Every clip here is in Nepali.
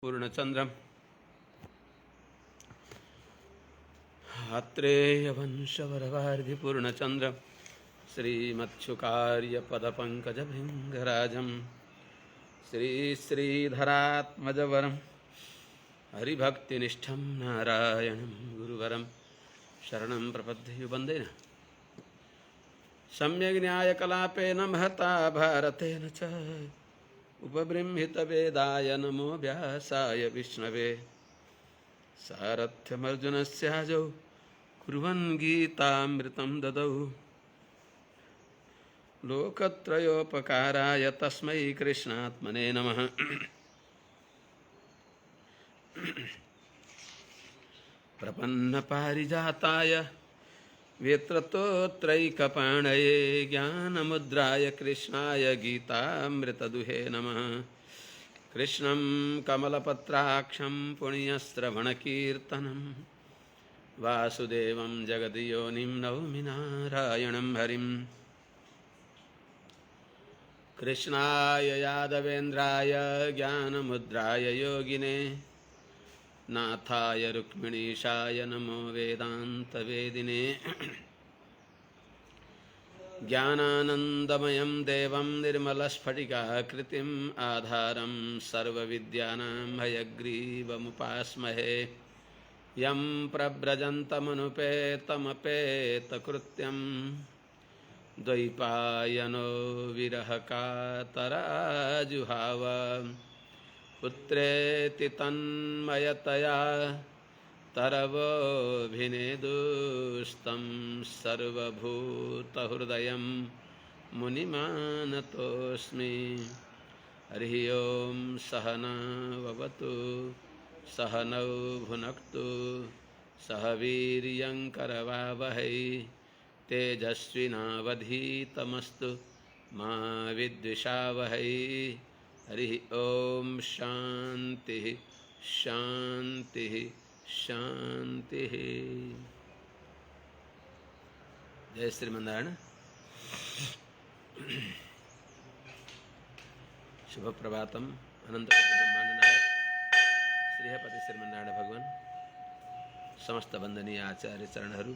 पूर्णचंद्रम आत्रेयवंशवरवार्धि पूर्णचंद्रम श्रीमत्सुकार्यपदपङ्कजभृङ्गराजं श्रीश्रीधरात्मजवरं हरिभक्तिनिष्ठं नारायणं गुरुवरं शरणं प्रपद्ये वन्दे सम्यग् न्यायकलापेन महता भारतेन च उपबृंहितवेदाय नमो व्यासाय विष्णवे सारथ्यमर्जुनस्याजौ कुर्वन् गीतामृतं ददौ लोकत्रयोपकाराय तस्मै कृष्णात्मने नमः। प्रपन्नपारिजाताय वेत्रतोत्रैकपाणये ज्ञानमुद्राय कृष्णाय गीतामृतदुहे नमः। कृष्णं कमलपत्राक्षं पुण्यश्रवणकीर्तनं वासुदेवं जगद्योनिं नौमि नारायणं हरिं। कृष्णाय यादवेन्द्राय ज्ञानमुद्राय योगिने नाथाय रुक्मिणीशाय नमो वेदान्तवेदिने। ज्ञानानन्दमयं देवं निर्मलस्फटिकाकृतिम् आधारं सर्वविद्यानां हयग्रीवमुपास्महे। यं प्रव्रजन्तमनुपेतमपेतकृत्यं द्वैपायनो विरहकातराजुहाव। पुत्रेति तन्मयतया तरवोऽभिनेदुस्तं सर्वभूतहृदयं मुनिमानतोऽस्मि। हरिः ओं सहना भवतु सहनौ भुनक्तु सह वीर्यङ्करवावहै तेजस्विनावधीतमस्तु मा विद्विषावहै। हरि ओम शांति शांति शांति। जय श्रीमन्नारायण। शुभ प्रभातम। अनंत ब्रह्मांड नायक श्रीहपति श्रीमन्नारायण भगवान, समस्त वंदनीय आचार्य चरणहरू,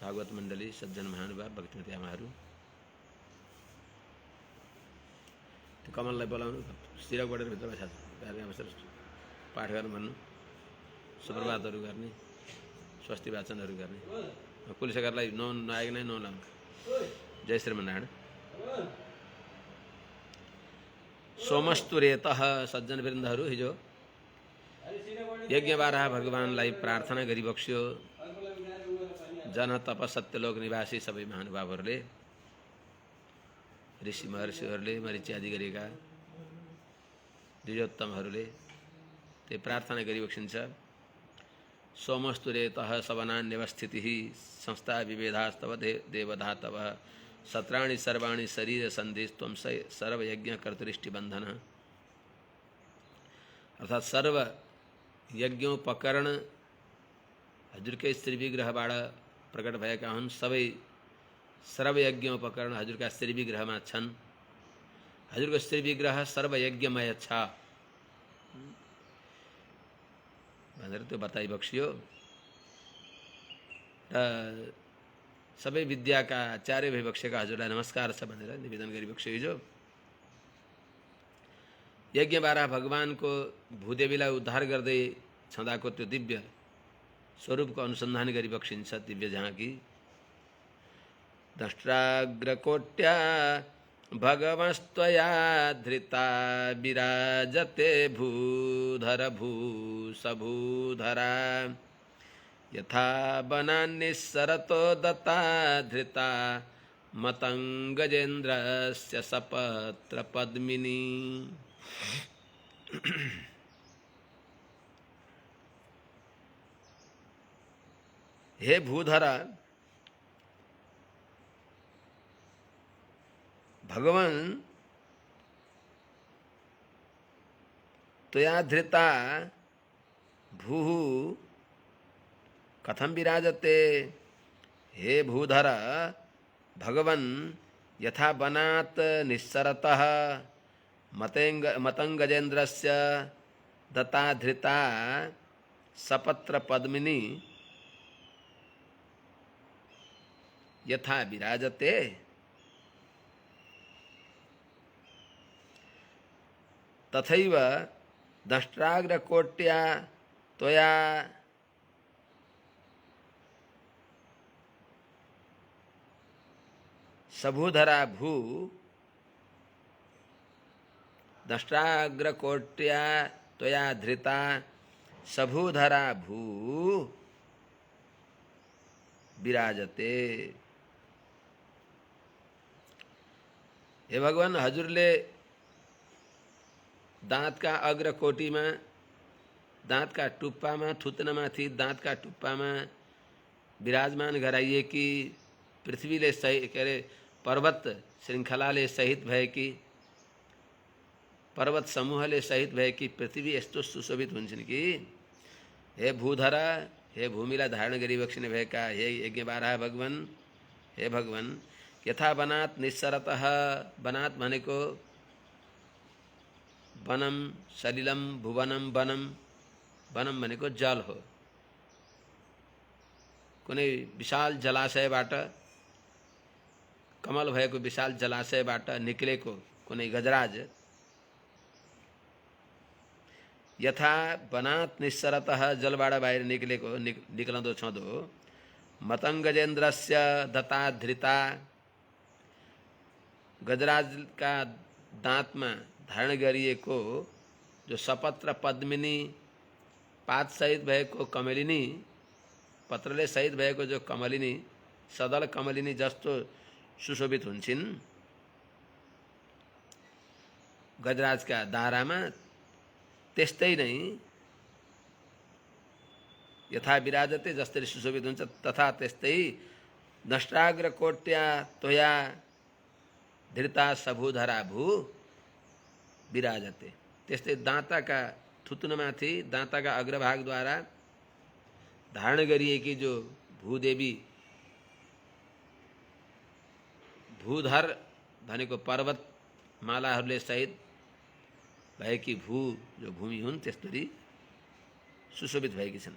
भागवत मंडली, सज्जन महानुभाव, भक्तिमती आमाहरू, कमललाई बोलाउनु, सिरक बढेर भित्र बसेको छ, प्यारमा बसेर पाठ गर्नु भन्नु, सुप्रभातहरू गर्ने, स्वस्ति वाचनहरू गर्ने, कुलिसकरलाई नआएको नै नलाउनु। जय श्रीमन्नारायण। सोमस्तु रेतः। सज्जन वृन्दहरू, हिजो यज्ञबारह भगवानलाई प्रार्थना गरिबक्स्यो जन तप सत्यलोक निवासी सबै महानुभावहरूले, ऋषि महर्षिहरूले, मरिच्यादि गरेका द्विजोत्तमहरूले त्यो प्रार्थना गरिबक्सिन्छ। सोमस्तु रेतः सवनान्यवस्थितिः संस्था विभेदास्तव देवधातव सत्राणि सर्वाणि शरीर संधिस्त्वं सर्वयज्ञ कर्तृष्टि बंधन। अर्थात सर्व यज्ञोपकरण हजुरकै श्री विग्रहबाट प्रकट भएका हुन्। सबै सर्वयज्ञोपकरण हजुरका श्री विग्रहमा छन्। हजुरको श्री विग्रह सर्वयज्ञमय छ भनेर त्यो बताइ बक्सियो। र सबै विद्याका आचार्य भइबक्सेका हजुरलाई नमस्कार छ भनेर निवेदन गरिबक्स्यो। हिजो यज्ञबारह भगवानको भूदेवीलाई उद्धार गर्दै छँदाको त्यो दिव्य स्वरूपको अनुसन्धान गरिबक्सिन्छ। दिव्य झाँकी दष्ट्राग्रकोट्या भगवस्त्वया धृता विराजते भूधर भूसभूधरा यथा वनान्निस्सरतो दत्ता धृता मतंगजेन्द्रस्य सपत्र पद्मिनी। हे भूधरा, भगवान त्वया धृता भूः कथम विराजते। हे भूधर, भगवन् यथा वनात् निस्सरतः मतंगजेन्द्रस्य दत्ता धृता सपत्र पद्मिनी यथा विराजते तथैव दष्ट्राग्रकोट्या त्वया सबूधरा भू दष्ट्राग्रकोट्या त्वया धृता सबूधरा भू विराजते। हे भगवान, हजुरले दाँतका अग्रकोटीमा, दाँतका टुप्पामा, थुत्नमाथि दाँतका टुप्पामा विराजमान गराइएकी, पृथ्वीले सहित के अरे पर्वत श्रृङ्खलाले सहित भएकी, पर्वत समूहले सहित भएकी पृथ्वी यस्तो सुशोभित हुन्छन् कि हे भूधरा, हे भूमिलाई धारण गरिबक्सिने भएका हे यज्ञबारह भगवान, हे भगवान, यथा वनात् निस्सरतः, वनात् भनेको वनम सलिलम भुवनम वनम, वनम भनेको जल हो। कुनै विशाल जलाशयबाट, कमल भएको विशाल जलाशयबाट निक्लेको कुनै गजराज यथा वनात् निस्सरतः, जलबाट बाहिर निक्लेको निक्लँदो छँदो, मतङ्गजेन्द्रस्य दत्ता धृता, गजराजका दाँतमा धारण गरिएको जो सपत्र पद्मिनी, पात सहित भएको कमलिनी, पत्रले सहित भएको जो कमलिनी, सदल कमलिनी जस्तो सुशोभित हुन्छन् गजराजका दारामा, त्यस्तै नै यथा विराजते, जसरी सुशोभित हुन्छ तथा त्यस्तै दष्ट्राग्रकोट्या त्वया धृता सबूधरा भू विराजते, त्यस्तै दाँताका थुत्नमाथि, दाँताका अग्रभागद्वारा धारण गरिएकी जो भूदेवी, भूधर भनेको पर्वत मालाहरूले सहित भएकी भू जो भूमि हुन् त्यस्तरी सुशोभित भएकी छन्।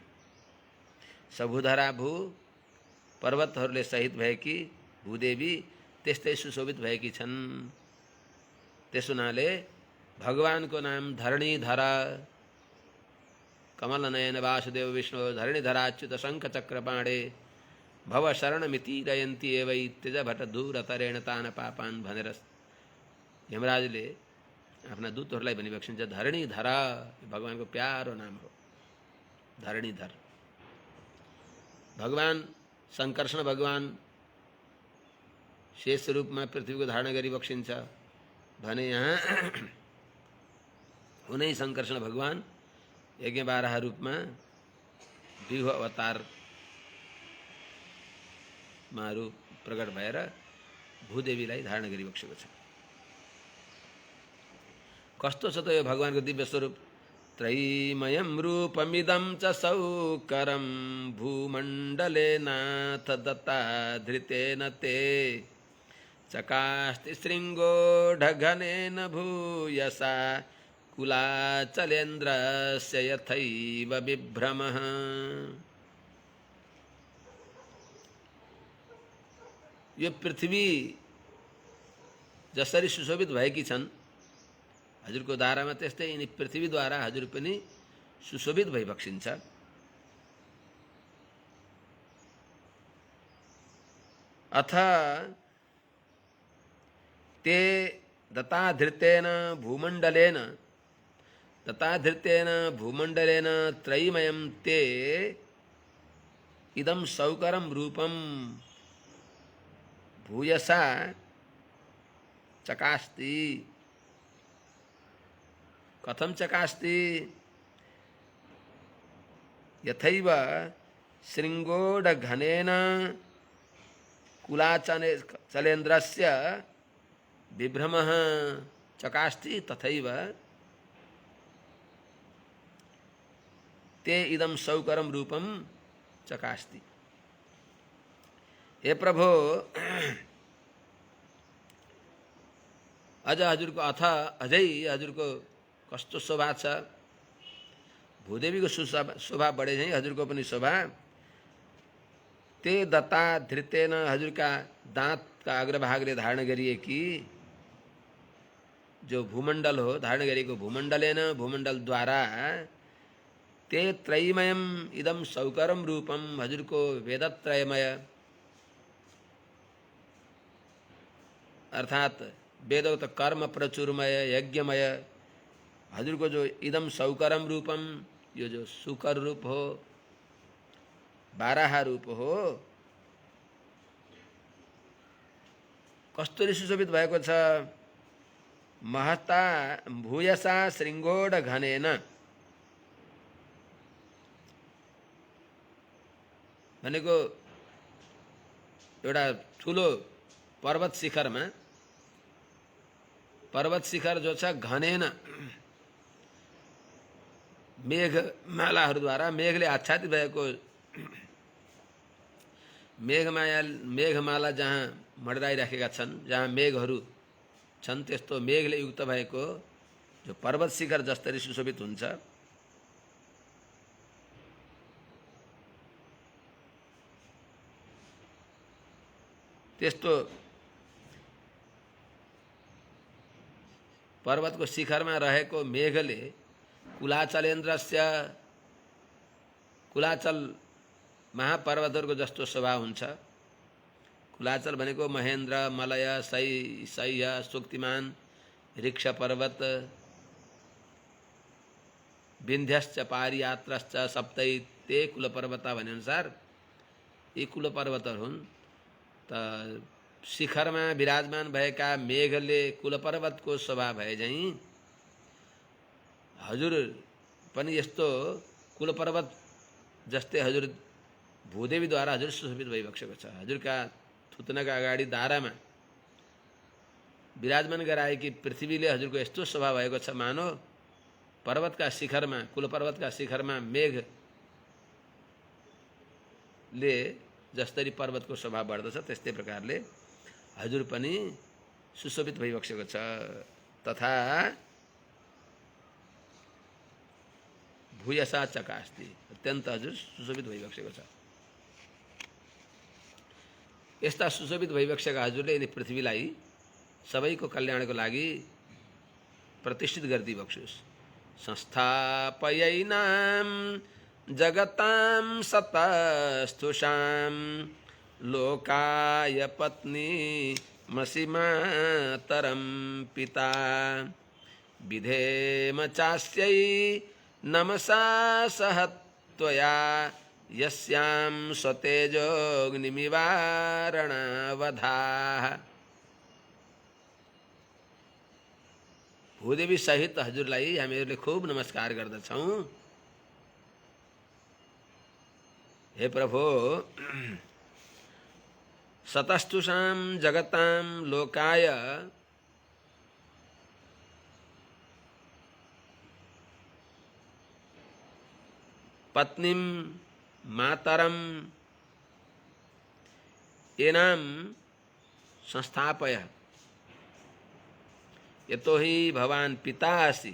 सबूधरा भू, पर्वतहरूले सहित भएकी भूदेवी त्यस्तै सुशोभित भएकी छन्। त्यस हुनाले भगवानको नाम धरणीधर, कमलनयन वासुदेव विष्णु धरणीधराच्युत शङ्ख चक्रपाणे भव शरणमिति रयन्ती एवै त्यज भट दूरतरेण तान पापान भनेर यमराजले आफ्ना दूतहरूलाई भनिबक्सिन्छ धरणीधर, भगवानको प्यारो नाम हो धरणीधर। भगवान शङ्कर्षण भगवान शेष रूपमा पृथ्वीको धारण गरिबक्सिन्छ भने यहाँ उनै शङ्कर्षण भगवान यज्ञबारह रूपमा विभु अवतारमा रूप प्रकट भएर भूदेवीलाई धारण गरिबक्सेको छ। कस्तो छ त यो भगवानको दिव्य स्वरूप? त्रयीमयं रूपमिदं च सौकरं भूमण्डले नाथ दत्ता धृतेन ते चकास्ति शृङ्गोढघनेन भूयसा कुलाचलेन्द्रस्य यथैव विभ्रमः। यो पृथ्वी जसरी सुशोभित भएकी छन् हजुरको दारामा, त्यस्तै यिनी पृथ्वीद्वारा हजुर पनि सुशोभित भइबक्सिन्छ। अथ ते दत्ताधृतेन भूमण्डलेन, दत्ताधृतेन भूमण्डलेन त्रयीमयं ते इदं सौकरं रूपं भूयसा चकास्ति। कथं चकास्ति? यथैव शृङ्गोढघनेन कुलाचलेन्द्रस्य विभ्रमः चकास्ति तथैव ते इदं सौकरं रूपं चकास्ति। हे प्रभु, अझ हजुरको अझै हजुरको कस्तो शोभा छ, भूदेवीको शोभा बढे झैँ हजुरको पनि शोभा। ते दत्ता धृतेन हजुरका दाँतका अग्रभागले धारण गरिएकी जो भूमण्डल हो, धारण गरेको भूमण्डलेन भूमण्डलद्वारा ते त्रयमयम इदम सौकरम रूपम हजुरको वेदत्रयमय अर्थात वेदोक्त कर्म प्रचुरमय यज्ञमय हजुरको जो इदम सौकरम रूपम यो जो सुकर रूप हो, बाराहा रूप हो, कस्तुरी सुशोभित भएको छ। महता भूयसा श्रृङ्गोड घनेन भनेको एउटा ठुलो पर्वत शिखरमा, पर्वत शिखर जो छ घनेन मेघमालाहरूद्वारा मेघले आच्छादित भएको मेघमाला जहाँ मडराइराखेका छन्, जहाँ मेघहरू छन्, त्यस्तो मेघले युक्त भएको जो पर्वत शिखर जस्तरी सुशोभित हुन्छ। त्यस्तो पर्वतको शिखरमा रहेको मेघले कुलाचलेन्द्रस्य कुलाचल महापर्वतहरूको जस्तो शोभा हुन्छ। कुलाचल भनेको महेन्द्र, मलय, शैय, सुक्तिमान, ऋक्ष पर्वत, विन्ध्यश्च पारियात्रश्च सप्तै ते कुलपर्वता भने अनुसार यी कुलपर्वतहरू हुन्। त शिखरमा विराजमान भएका मेघले कुलपर्वतको शोभा भए झैँ हजुर पनि यस्तो कुलपर्वत जस्तै हजुर भूदेवीद्वारा हजुर सुशोभित भइबसेको छ। हजुरका थुत्नका अगाडि दारामा विराजमान गराएकी पृथ्वीले हजुरको यस्तो शोभा भएको छ, मानो पर्वतका शिखरमा, कुलपर्वतका शिखरमा मेघले जस्तरी पर्वतको शोभा बढ्दछ, त्यस्तै प्रकारले हजुर पनि सुशोभित भइबसेको छ। तथा भूयसा चकास्ति अत्यन्त हजुर सुशोभित भइबसेको छ। यस्ता सुशोभित भइबसेका हजुरले यिनी पृथ्वीलाई सबैको कल्याणको लागि प्रतिष्ठित गरिदिबक्सोस्। संस्थापयैनाम जगतां सतस्तुषां लोकाय पत्नी मसीमातरं पिता विधेम चास्यै नमसा सहत्वया यस्यां स्वतेजोऽग्निमिवारणवधाः। भूदेवी सहित हजुरलाई हामीहरूले खूब नमस्कार गर्दछौँ। हे प्रभु, सतस्तुषां जगतां लोकाय पत्नीं मातरं एनां संस्थापय यतो हि भवान् पिता असि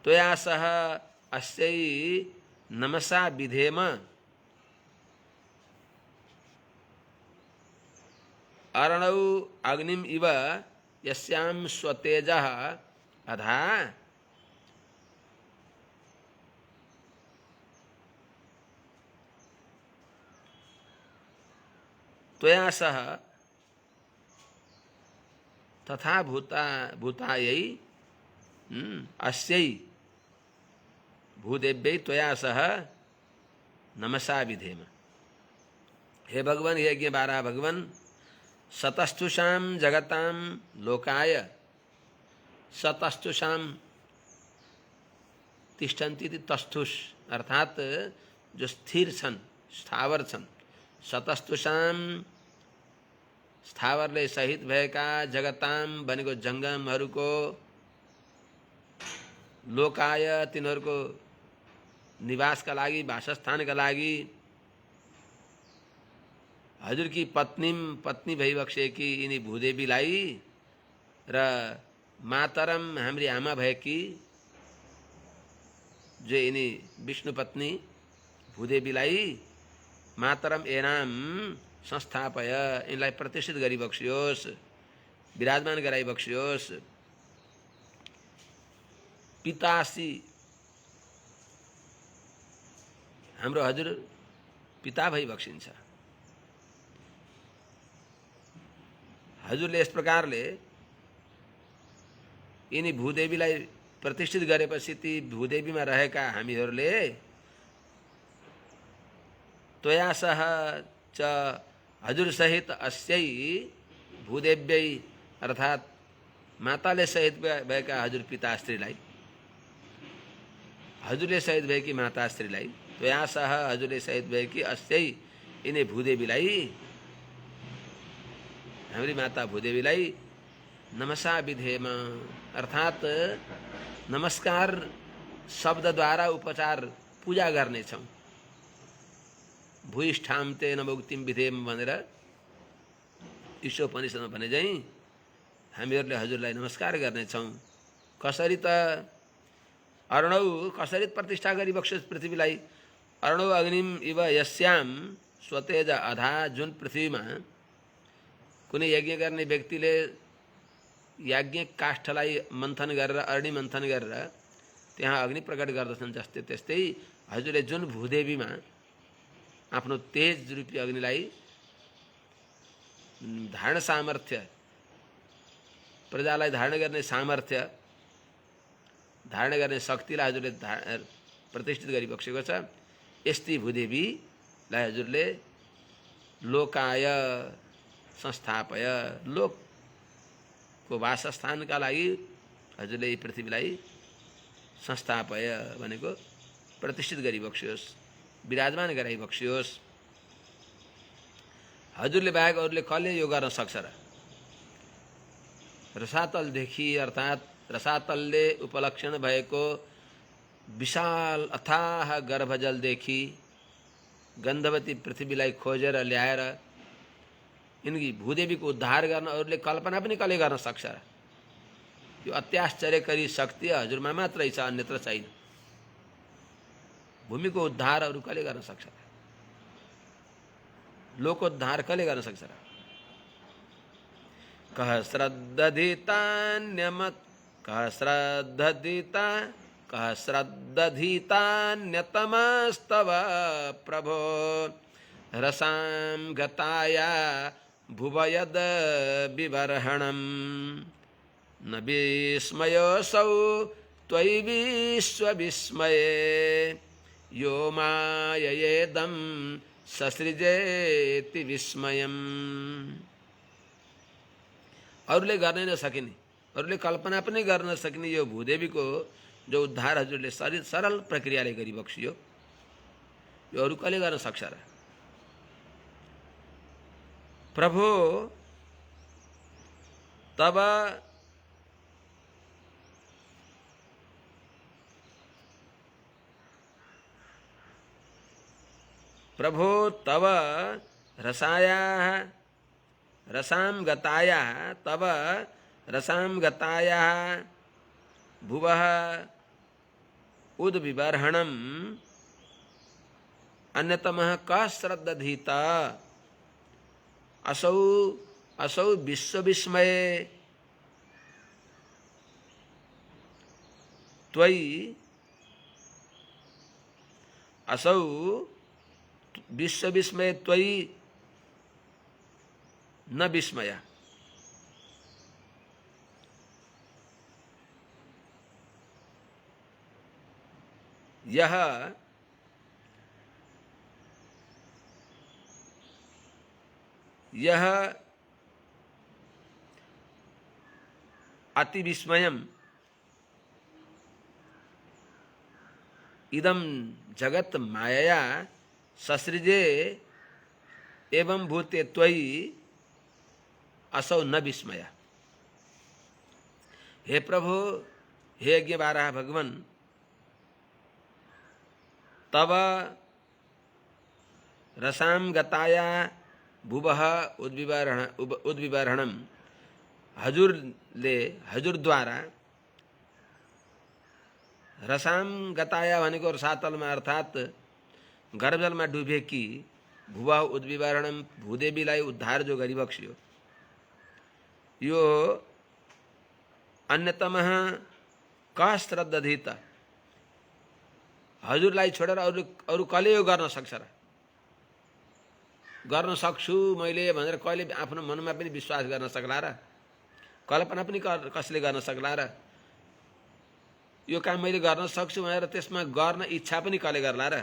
त्वया सह अस्यै नमसा विधेम अरणौ अग्निम इव यस्यां स्वतेजः अधा। त्वया सह तथा भूतायै अस्यै भूदेव्यै त्वया सह नमसा विधेम। हे भगवान, हे यज्ञ बारह भगवान, सतस्तुषां जगतां लोकाय, सतस्तुषां तिष्ठन्ति तस्थुष अर्थात जो स्थिर छन्, स्थावर छन्। सतस्तुषां स्थावरले सहित भएका, जगतां भनेको जङ्गमहरूको, लोकाय तिनीहरूको निवासका लागि, वासस्थानका लागि, हजुरकी पत्नी भइबक्सेकी यिनी भूदेवीलाई र मातरम हाम्री आमा भएकी जो यिनी विष्णु पत्नी भूदेवीलाई मातरम एनाम संस्थापय, यिनलाई प्रतिष्ठित गरी बक्सियोस्, विराजमान गराई बक्सियोस्। पितासी, हाम्रो हजुर पिता भई बक्सिन्छ। हजुरले यस प्रकारले यिनी भूदेवीलाई प्रतिष्ठित गरेपछि ती भूदेवीमा रहेका हामीहरूले त्वया सह च हजुर सहित अस्यै भूदेव्यै अर्थात् माताले सहित भएका हजुर पिता स्त्रीलाई, हजुरले सहित भएकी माता स्त्रीलाई, त्वया सह हजुरले सहित भएकी अस्यै यिनी भूदेवीलाई, हाम्री माता भूदेवीलाई नमसा विधेम अर्थात् नमस्कार शब्दद्वारा उपचार पूजा गर्नेछौँ। भूइष्ठाम ते नमोक्तिम विधेम भनेर ईशोपनिषदमा भने चाहिँ हामीहरूले हजुरलाई नमस्कार गर्नेछौँ। कसरी त अर्णौ, कसरी प्रतिष्ठा गरी बक्सियोस् पृथ्वीलाई। अर्णौ अग्निम इव यस्याम स्वतेज अधा, जुन पृथ्वीमा कुनै यज्ञ गर्ने व्यक्तिले याज्ञिक काष्ठलाई मन्थन गरेर, अग्नि मन्थन गरेर त्यहाँ अग्नि प्रकट गर्दछन्, जस्तै त्यस्तै हजुरले जुन भूदेवीमा आफ्नो तेज रूपी अग्निलाई धारण सामर्थ्य, प्रजालाई धारण गर्ने सामर्थ्य, धारण गर्ने शक्तिलाई हजुरले प्रतिष्ठित गरी बक्सेको छ। यस्ती भूदेवीलाई हजुरले लोकाय संस्थापय, लोकको वासस्थानका लागि हजुरले यी पृथ्वीलाई संस्थापय भनेको प्रतिष्ठित गरी बक्सियोस्, विराजमान गराई बक्सियोस्। हजुरले बाहेक अरूले कसले यो गर्न सक्छ र? रसातलदेखि अर्थात् रसातलले उपलक्षण भएको विशाल अथाह गर्भजलदेखि गन्धवती पृथ्वीलाई खोजेर ल्याएर यिनकी भूदेवीको उद्धार गर्न अरूले कल्पना पनि कसले गर्न सक्छ र? यो अत्याश्चर्यकारी शक्ति हजुरमा मात्रै छ, अन्यत्र छैन। भूमिको उद्धार अरू कसले गर्न सक्छ र? लोकोद्धार कसले गर्न सक्छ र? कः श्रद्धधीतान्यतमस्तव प्रभो रसां गताया भुवयद विबर्हणं न विस्मयोऽसौ त्वयि विश्वविस्मये यो माययेदं ससृजेति विस्मयम्। अरूले गर्न नसकिने, अरूले कल्पना पनि गर्न नसकिने यो भूदेवीको जो उद्धार हजुरले सरल प्रक्रियाले गरी बक्सियो, यो अरू कसले गर्न सक्छ र? प्रभु तब प्रभो तव रसायाः रसां गतायाः तव रसां गतायाः भुवः उद्विबर्हणम् अन्यतमः कः श्रद्धधीता असौ असौ विश्वविस्मये त्वयि असौ विश्वविस्मये त्वयि न विस्मय। यह यह अति विस्मयम् इदं जगत मायया ससृजे एवं भूते त्वयि असौ न विस्मय। हे प्रभु, हे यज्ञवाराह भगवान, तब रसां गताया भुवः उद्विबर्हणम् हजुरद्वारा रसाम गताया भनेको रसातलमा अर्थात् गर्भजलमा डुबेकी भुवा उद्विवरणम भूदेवीलाई उद्धार जो गरिबक्स्यो यो अन्यतम क श्रद्धधित हजुरलाई छोडेर अरू कसले यो गर्न सक्छ र? गर्न सक्छु मैले भनेर कहिले आफ्नो मनमा पनि विश्वास गर्न सक्ला र? कल्पना पनि कसले गर्न सक्ला र? यो काम मैले गर्न सक्छु भनेर त्यसमा गर्न इच्छा पनि कसले गर्ला र?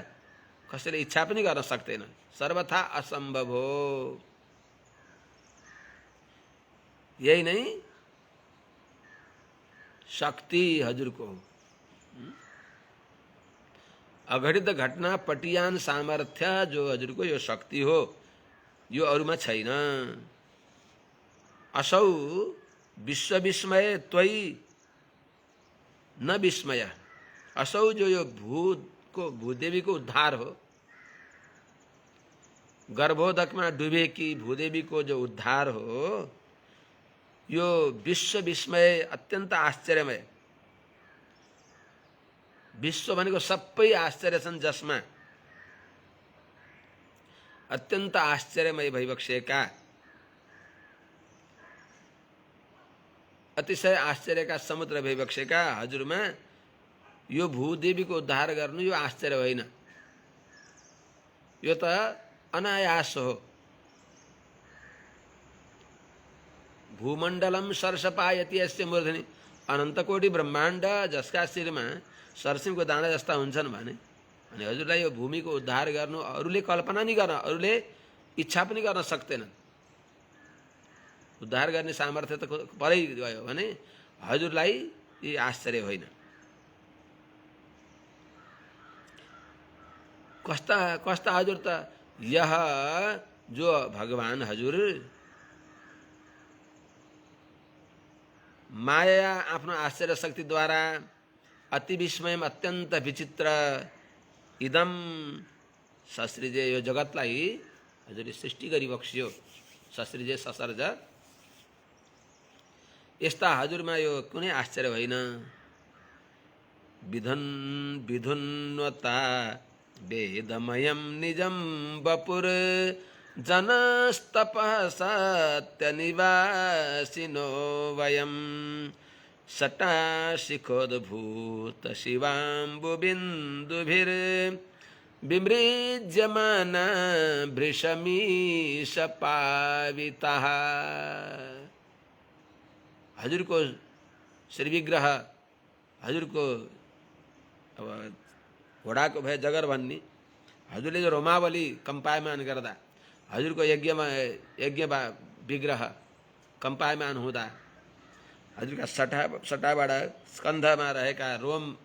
कसैले इच्छा पनि गर्न सक्दैन। सर्वथा असम्भव हो। यही नै शक्ति हजुरको हो। अघटित घटना पटियान सामर्थ्य जो हजुरको यो शक्ति हो, यो अरूमा छैन। असौ विश्व विस्मय त्वयि न विस्मय। असौ जो यो भूदेवी को उद्धार हो, गर्भोदक में डुबेकी भूदेवी को जो उद्धार हो, यो विश्व विस्मय अत्यंत आश्चर्यमय। विश्व भनेको सबै आश्चर्य छन् जसमा अत्यंत आश्चर्यमय भइबक्सेका अतिशय आश्चर्यका समुद्र भइबक्सेका हजुरमा यो भूदेवीको उद्धार गर्नु यो आश्चर्य होइन, यो त अनायास हो। भूमण्डलम सरसपायति यस्य मूर्धनि। अनन्तकोटि ब्रह्माण्ड जसका शिरमा सरसिमको दाना जस्ता हुन्छन् भने अनि हजुरलाई यो भूमिको उद्धार गर्नु अरूले कल्पना नि गर्न, अरूले इच्छा पनि गर्न सक्दैनन्। उद्धार गर्ने सामर्थ्य त परै गयो भने हजुरलाई यी आश्चर्य होइन। कस्ता कस्ता हजुर त यह जो भगवान हजुर माया आफ्नो आश्चर्य शक्तिद्वारा अति विस्मयम अत्यन्त विचित्र इदम ससृजे यो जगतलाई हजुरले सृष्टि गरिबक्स्यो। ससृजे ससर्ज यस्ता हजुरमा यो कुनै आश्चर्य होइन। विधुन्वता वेदमयम निजम वपुर जनस्तपः सत्यनिवासिनो वयम सटाशिखोद्भूत शिवाम्बुबिन्दुभिर् विमृज्यमाना वृषमीशपावितः। हजुरको श्री विग्रह, हजुरको अब घोडाको भए जगर भन्ने, हजुरले जो रोमावली कम्पायमान गर्दा, हजुरको यज्ञ विग्रह कम्पायमान हुँदा हजुरका सटाबाट स्कन्धमा रहेका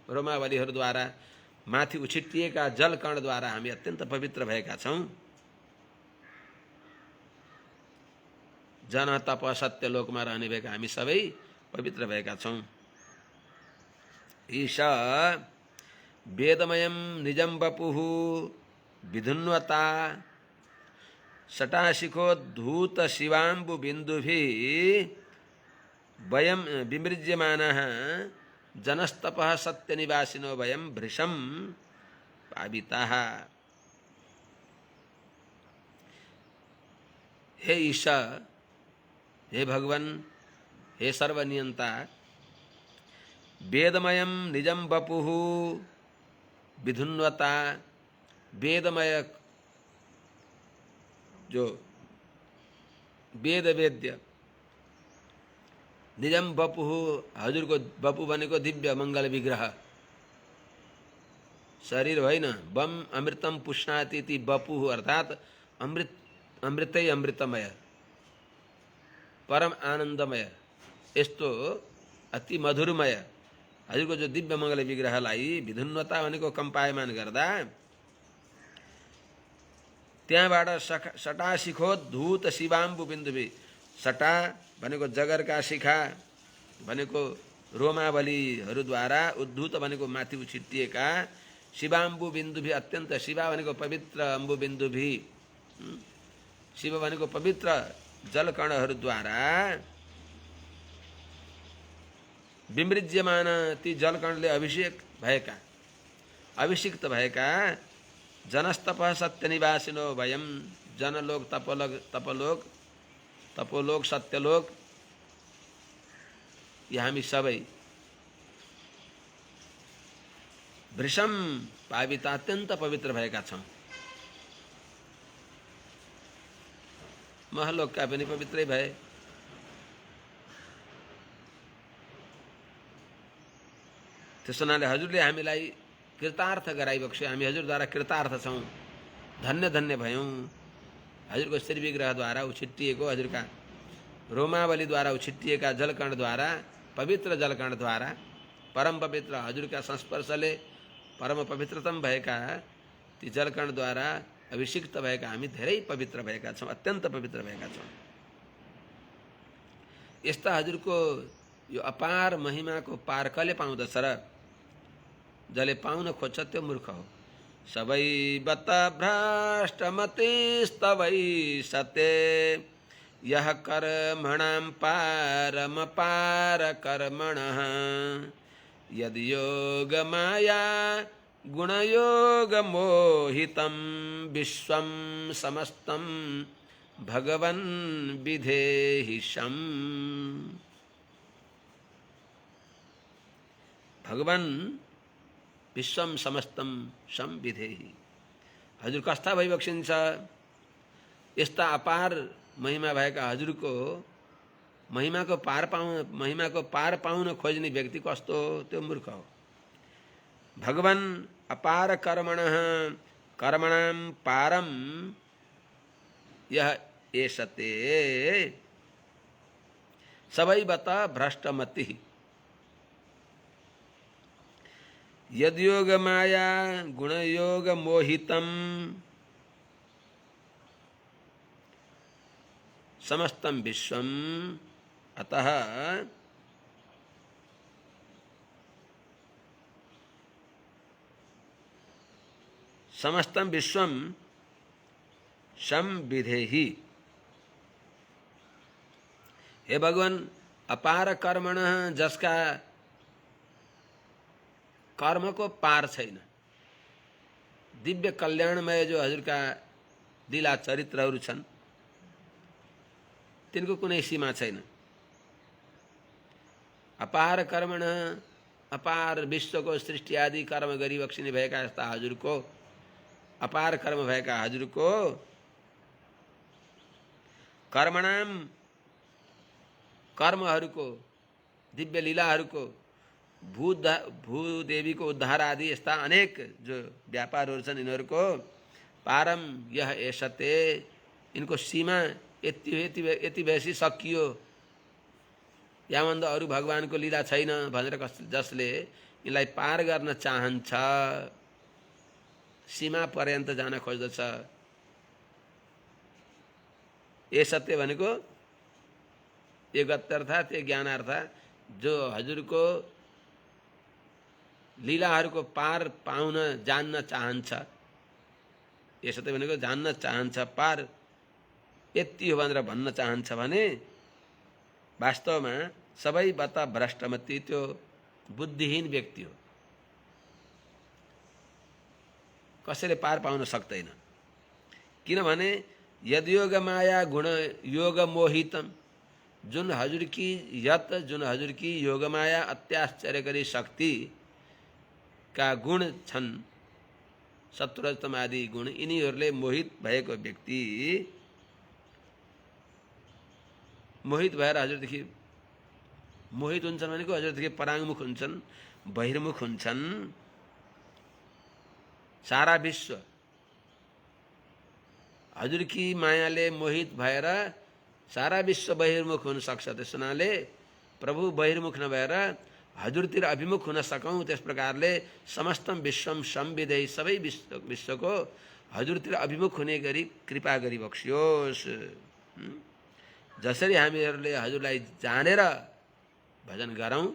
रोमावलीहरूद्वारा माथि उछिटिएका जलकणद्वारा हामी अत्यन्त पवित्र भएका छौँ। जन तप सत्य लोकमा रहने भएका हामी सबै पवित्र भएका छौँ। ईशा वेदमयम निजम वपुः विधुन्वता सटाशिखोद्धूत शिवाम्बु बिन्दुभिः वयम विमृज्यमानः जनस्तपः सत्यनिवासिनो वयम भृशं पाविताः। हे ईशा, हे भगवान, हे सर्वनियंता, वेदमयम निजम वपुः विधुन्वता, वेदमय जो वेद वेद्य, निजम वपुः हजुर को वपु भनेको दिव्य मंगल विग्रह शरीर होइन। बम अमृतम पुष्णाति इति वपुः अर्थात अमृतै अमृतमय परम आनंदमय यस्तो अति मधुरमय हजुरको जो दिव्य मंगल विग्रहलाई विधुन्वता भनेको कम्पायमान गर्दा त्यहाँबाट सटाशिखोद्धूत शिवाम्बु बिन्दुभि, सटा भनेको जगरका शिखा भनेको रोमावलीहरूद्वारा, उद्धूत भनेको माथि उछिटिएका, शिवाम्बु बिन्दुभि अत्यन्त, शिवा भनेको पवित्र, अम्बु बिन्दुभि शिव भनेको पवित्र जलकणहरूद्वारा विमृज्यमान ती जलकणले अभिषिक्त भएका जनस्तप सत्यनिवासिनो भयम जनलोक तपोलोक सत्यलोक यी हामी सबै भृशम पावित अत्यन्त पवित्र भएका छौँ। महलोकका पनि पवित्रै भए। त्यसो हुनाले हजुरले हामीलाई कृतार्थ गराइबक्स्यो। हामी हजुरद्वारा कृतार्थ छौँ, धन्य धन्य भयौँ। हजुरको श्री विग्रहद्वारा उछिट्टिएको, हजुरका रोमावलीद्वारा उछिट्टिएका जलकणद्वारा, पवित्र जलकणद्वारा, परम पवित्र हजुरका संस्पर्शले परम पवित्रतम भएका ती जलकणद्वारा अभिषिक्त भएका हामी धेरै पवित्र भएका छौँ, अत्यन्त पवित्र भएका छौँ। यस्ता हजुरको यो अपार महिमाको पार कसले पाउँदछ र? जसले पाउन खोज्छ त्यो मूर्ख हो। सबै बत भ्रष्टमतिस्तवै सते यः कर्मणां पारमपार कर्मणः यद् योगमाया गुणयोगमोहितं विश्वं समस्तं भगवन् विधेहि शम्। भगवन् विश्वम समस्तम सम विधेहि। हजुर कस्ता भइबक्सिन्छ? यस्ता अपार महिमा भएका हजुरको महिमाको पार पाउन खोज्ने व्यक्ति कस्तो हो? त्यो मूर्ख हो। भगवान अपार कर्मणः कर्मणां पारम यह एषते सबैवत भ्रष्टमतिः यद्योग माया गुणयोग मोहितम समस्तम विश्वम अतः समस्तम विश्वम संविधेहि। हे भगवान, अपार कर्मण, जसका कर्म को पार छैन, दिव्य कल्याणमय जो हजुरका लीला चरित्रहरू छन् तिनको कुनै सीमा छैन। अपार कर्मण, अपार विश्वको सृष्टि आदि कर्म गरी बक्सिने भएका यस्ता हजुरको अपार कर्म भएका हजुरको कर्मणाम कर्महरूको दिव्य लीलाहरूको भूदेवीको उद्धार आदि यस्ता अनेक जो व्यापारहरू छन् यिनीहरूको पारम यह एषते, इनको सीमा यति भएपछि सकियो, याभन्दा अरू भगवानको लीला छैन भनेर जसले यिनलाई पार गर्न चाहन्छ, सीमा पर्यन्त जान खोज्दछ। एषते भनेको यो गत्यर्थ त्यो ज्ञानार्थ, जो हजुरको लीलाहरूको पार पाउन जान्न चाहन्छ। यसते भनेको जान्न चाहन्छ, पार यति हो भनेर भन्न चाहन्छ भने वास्तवमा सबैबाट भ्रष्टमती, त्यो बुद्धिहीन व्यक्ति हो। कसैले पार पाउन सक्दैन। किनभने यद्योग माया गुण योग मोहितम, जुन हजुर की योग माया अत्याश्चर्यकारी शक्ति का गुण छन्, सत्वरजतम आदि गुण, यिनीहरूले मोहित भएको व्यक्ति मोहित भएर हजुरदेखि मोहित हुन्छन् भनेको हजुरदेखि पराङ्मुख हुन्छन्, बहिर्मुख हुन्छन्। सारा विश्व हजुरकी मायाले मोहित भएर सारा विश्व बहिर्मुख हुन सक्छ। त्यस हुनाले प्रभु बहिर्मुख नभएर हजुरतिर अभिमुख हुन सकौँ, त्यस प्रकारले समस्तम विश्वम संविधेहि, सबै विश्वको हजुरतिर अभिमुख हुने गरी कृपा गरी बक्सियोस्। जसरी हामीहरूले हजुरलाई जानेर भजन गरौँ,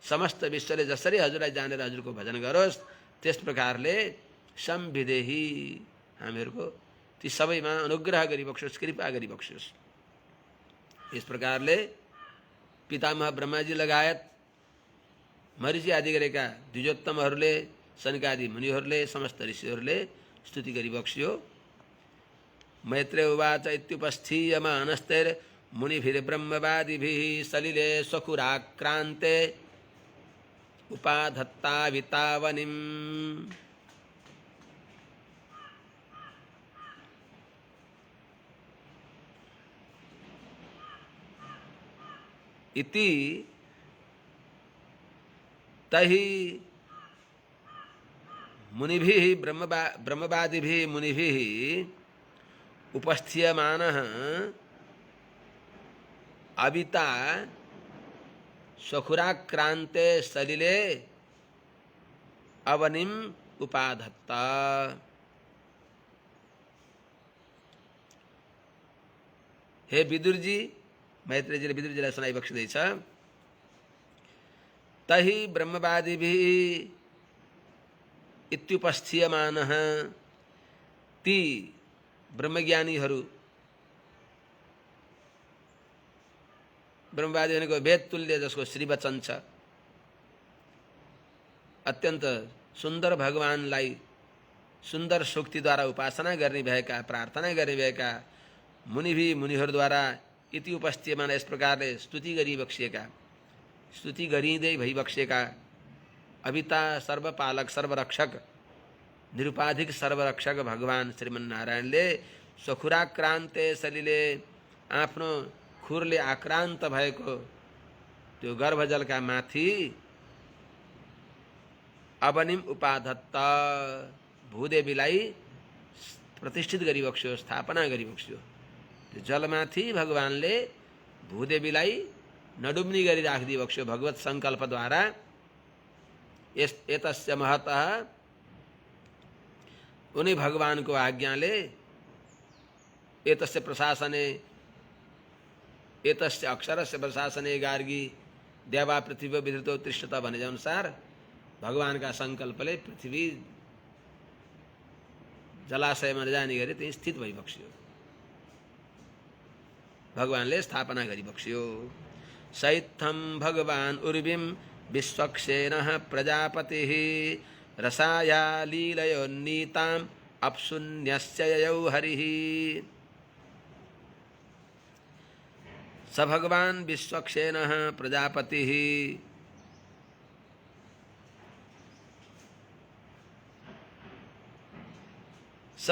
समस्त विश्वले जसरी हजुरलाई जानेर हजुरको भजन गरोस्, त्यस प्रकारले संविधेहि, हामीहरूको ती सबैमा अनुग्रह गरी बक्सियोस्, कृपा गरी बक्सियोस्। इस प्रकारले पितामह ब्रह्माजी लगायत मरिची आदि गरेका द्विजोत्तमहरूले सनकादि मुनिहरूले समस्त ऋषिहरूले स्तुति गरिबक्सियो। मैत्रेय उवाच इत्युपस्थीय मानस्तैर्मुनिभिर्ब्रह्मवादिभिः सलिले स्वखुराक्रान्ते उपाधत्ता वितावनिम्। इति तहि मुनिभिः ब्रह्मवादिभिः मुनिभिः उपस्थीयमानः अविता स्वखुराक्रान्ते सलिले अवनिम् उपाधत्ता। हे विदुर जी, मैत्रेयजीले विदुरजीलाई सुनाइ बक्सिँदैछ। तहि ब्रह्मवादिभिः इत्युपस्थीयमानः, ती ब्रह्मज्ञानीहरू, ब्रह्मवादी भनेको वेद तुल्य जसको श्रीवचन छ, अत्यन्त सुन्दर भगवानलाई सुन्दर सूक्तिद्वारा उपासना गर्ने भएका, प्रार्थना गर्ने भएका मुनिहरूद्वारा इति उपस्थीयमान यस प्रकारले स्तुति गरिबक्सिएका, स्तुति गरिँदै भइबक्सिएका अविता सर्वपालक सर्वरक्षक निरुपाधिक सर्वरक्षक भगवान श्रीमन्नारायणले स्वखुराक्रान्ते सलिले आफ्नो खुरले आक्रान्त भएको त्यो गर्भजलका माथि अवनिम उपाधत्त भूदेवीलाई प्रतिष्ठित गरिबक्स्यो, स्थापना गरिबक्स्यो। त्यो जलमाथि भगवानले भूदेवीलाई नडुब्नी गरी राखिदिबक्स्यो भगवत संकल्पद्वारा। एतस्य महतः, उनी भगवानको आज्ञाले, एतस्य प्रशासने, एतस्य अक्षरस्य प्रशासने गार्गी देवा पृथ्वी विधृतो तृष्णता भने अनुसार भगवानका संकल्पले पृथ्वी जलाशयमा जाने गरी त्यही स्थित भइबक्स्यो, भगवानले स्थापना गरिबक्स्यो। सैत्थं भगवान उर्विं विश्वक्सेनः प्रजापतिः रसाया लीलयोन्नीताम् अप्सुन्यस्य ययौ हरिः। स भगवान विश्वक्सेनः प्रजापतिः, स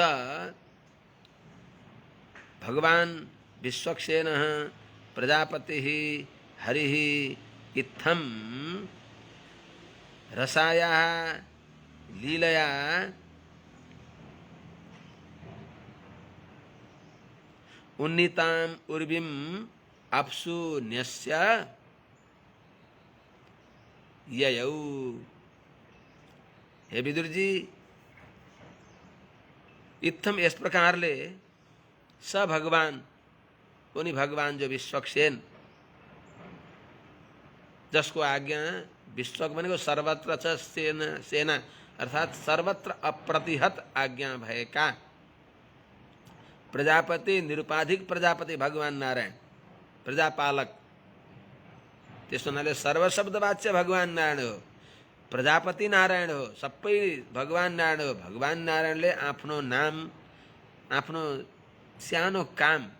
भगवान विश्वक्सेनः प्रजापतिः हरिः इत्थं रसायाः लीलया उन्नीताम् उर्विम् अप्सु न्यस्य ययौ। हे विदुर जी, इत्थम इस प्रकारले स भगवान, उनी भगवान जो विश्वक्सेन, जसको आज्ञा, विश्वक भनेको सर्वत्र छ सेना अर्थात सर्वत्र अप्रतिहत आज्ञा भएका प्रजापति, निरुपाधिक प्रजापति भगवान नारायण, प्रजापालक। त्यसो हुनाले सर्वशब्दवाच्य भगवान नारायण हो, प्रजापति नारायण हो, सबै भगवान नारायण हो। भगवान नारायणले आफ्नो नाम, आफ्नो सानो काम,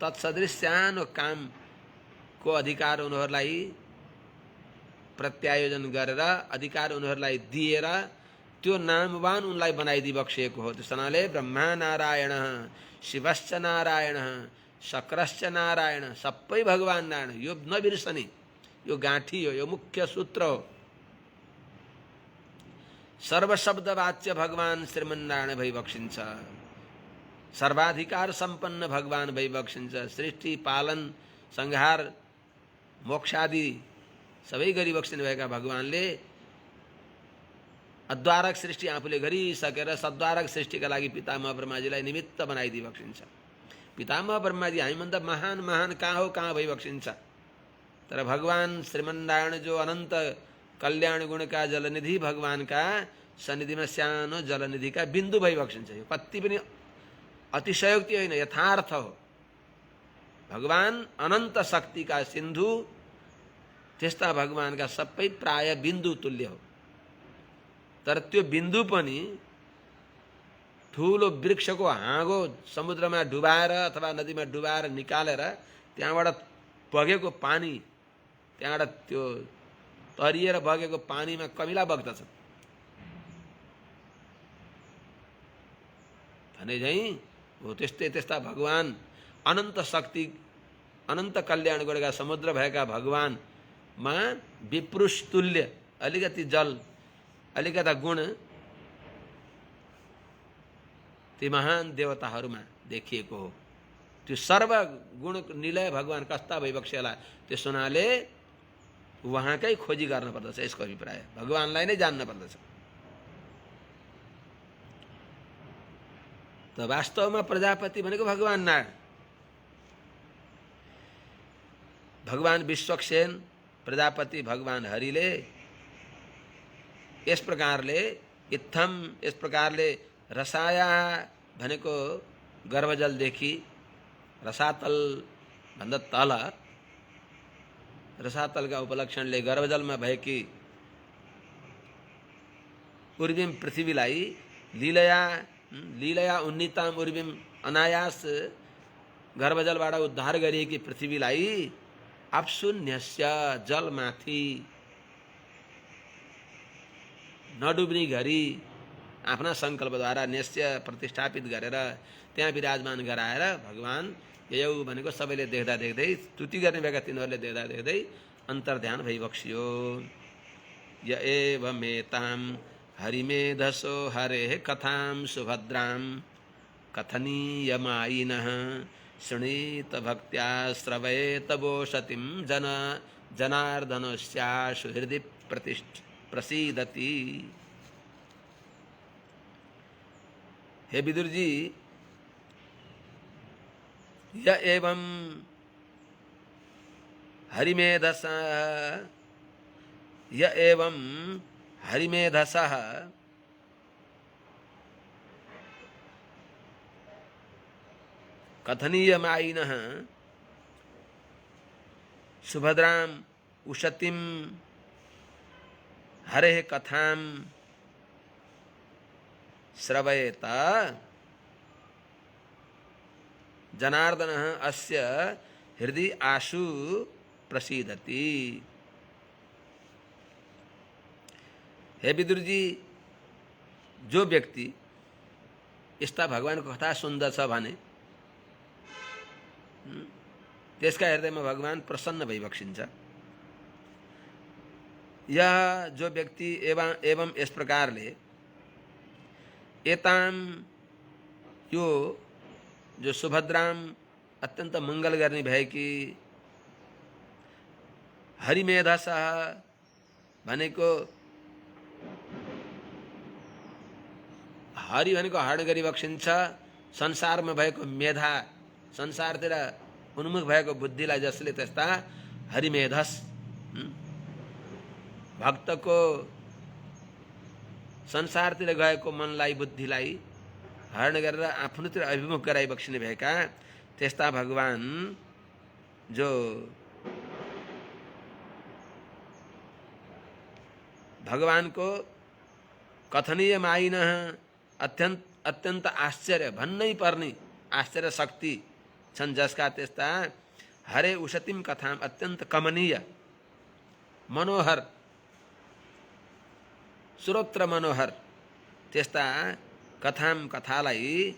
तत्सदृश सानो कामको अधिकार उनीहरूलाई प्रत्यायोजन गरेर, अधिकार उनीहरूलाई दिएर त्यो नामवान उनलाई बनाइदिबक्सिएको हो। त्यस हुनाले ब्रह्मा नारायण, शिवश्च नारायण, शक्रश्च नारायण, सबै भगवान नारायण। यो नबिर्सने, यो गाँठी हो, यो मुख्य सूत्र हो। सर्वशब्दवाच्य भगवान श्रीमन्नारायण भइबक्सिन्छ, सर्वाधिकार सम्पन्न भगवान भइबक्सिन्छ। सृष्टि, पालन, संहार, मोक्षादि सबै गरिबक्सिनु भएका भगवानले अद्वारक सृष्टि आफूले गरिसकेर सद्वारक सृष्टिका लागि पितामह ब्रह्माजीलाई निमित्त बनाइदिबक्सिन्छ। पितामह ब्रह्माजी हामीभन्दा महान महान कहाँ भइबक्सिन्छ, तर भगवान श्रीमन्नारायण जो अनन्त कल्याण गुणका जलनिधि भगवानका सन्निधिमा सानो जलनिधिका बिन्दु भइबक्सिन्छ। यो कति पनि अतिशयोक्ति होइन, यथार्थ हो। भगवान अनन्त शक्तिका सिन्धु त्यस्ता भगवानका सबै प्राय बिन्दु तुल्य हो। तर त्यो बिन्दु पनि ठुलो वृक्षको हाँगो समुद्रमा डुबाएर अथवा नदीमा डुबाएर निकालेर त्यहाँबाट बगेको पानी, त्यहाँबाट त्यो तरिएर बगेको पानीमा कमिला बग्दछ भने झैँ हो। त्यस्तै त्यस्ता भगवान अनन्त शक्ति अनन्त कल्याण गरेका समुद्र भएका भगवानमा विपुरुष तुल्य अलिकति जल अलिकता गुण ती महान देवताहरूमा देखिएको हो। त्यो सर्वगुण निलय भगवान कस्ता भइबक्सेला, त्यस हुनाले उहाँकै खोजी गर्न पर्दछ। यसको अभिप्राय भगवानलाई नै जान्न पर्दछ। त वास्तवमा प्रजापति भनेको भगवान नारायण, भगवान विश्वक्सेन प्रजापति भगवान हरिले यस प्रकारले इत्थम, यस प्रकारले रसाया भनेको गर्भजलदेखि रसातल भन्दा तल, रसातलका उपलक्षणले गर्भजलमा भएकी उर्विम पृथ्वीलाई लीलया उन्नीताम उर्विम अनायास गर्भजलबाट उद्धार गरिएकी पृथ्वीलाई अपशून्यस्य जलमाथि नडुब्ने गरी आफ्ना सङ्कल्पद्वारा न्यस्य प्रतिष्ठापित गरेर त्यहाँ विराजमान गराएर भगवान यौ भनेको सबैले देख्दा देख्दै, स्तुति गर्ने भएका तिनीहरूले देख्दा देख्दै अन्तर्ध्यान भइबक्सियो। य एवमेतां हरिमेधसो हरेः कथां सुभद्रां कथनीयमायिनः शृणीत भक्त्या श्रवयेत वोषतिं जनार्दनस्याशु हृदि प्रसीदति। हे विदुर जी, य एवं हरिमेधसः कथनीयमायिनः सुभद्रां उशतिं हरेः कथां श्रवयेत जनार्दनः अस्य हृदि आशु प्रसीदति। हे विदुर जी, जो व्यक्ति यस्ता भगवानको कथा सुन्दछ भने त्यसका हृदयमा भगवान प्रसन्न भइबक्सिन्छ। यह जो व्यक्ति एवं यस प्रकारले एताम यो जो सुभद्राम अत्यन्त मङ्गल गर्ने भएकी हरिमेधसः भनेको हरि भनेको हरण गरिबक्सिन्छ। संसारमा भएको मेधा, संसारतिर उन्मुख भएको बुद्धिलाई जसले त्यस्ता हरिमेधस भक्तको संसारतिर गएको मनलाई बुद्धिलाई हरण गरेर आफ्नोतिर अभिमुख गराइबक्सिने भएका त्यस्ता भगवान जो भगवानको कथनीय मायिनः अत्यन्त आश्चर्य भन्नै पर्ने आश्चर्य शक्ति छन्, जसका त्यस्ता हरे उशतिम कथाम अत्यन्त कमनीय मनोहर श्रोत्र मनोहर त्यस्ता कथाम कथालाई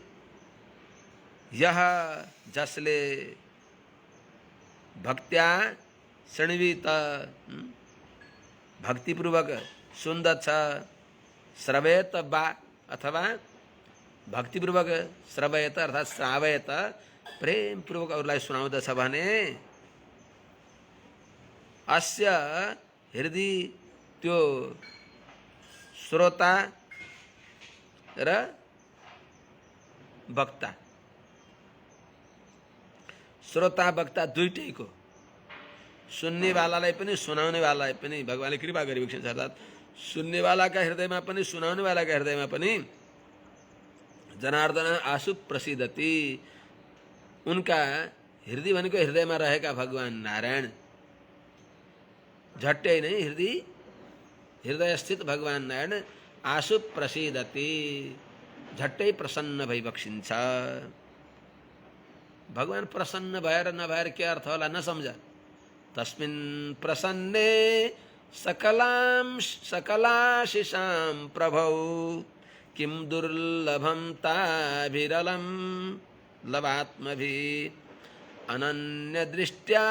यह जसले भक्त्या शृण्वित भक्तिपूर्वक सुन्दछ, श्रवयत वा अथवा भक्तिपूर्वक श्रवयत अर्थात श्रावयत प्रेमपूर्वक अरूलाई सुनाउँदछ भने अस्य हृदय त्यो श्रोता र वक्ता, श्रोता वक्ता दुईटैको, सुन्नेवालालाई पनि सुनाउनेवालालाई पनि भगवानले कृपा गरिबक्सिन्छ। अर्थात् सुन्नेवालाका हृदयमा पनि सुनाउनेवालाका हृदयमा पनि जनार्दन आशु प्रसिद्धति, उनका हृदय भनेको हृदयमा रहेका भगवान नारायण झट्टै नै हृदय स्थित भगवान नारायण आशु प्रसीदति, झट्टै प्रसन्न भई बक्सिन्छ। भगवान प्रसन्न भएर नभएर के अर्थ होला नसम्झ। तस्मिन् प्रसन्ने सकलाशिषां प्रभौ किं दुर्लभं ताभिरलं लवात्मभिः अनन्यदृष्ट्या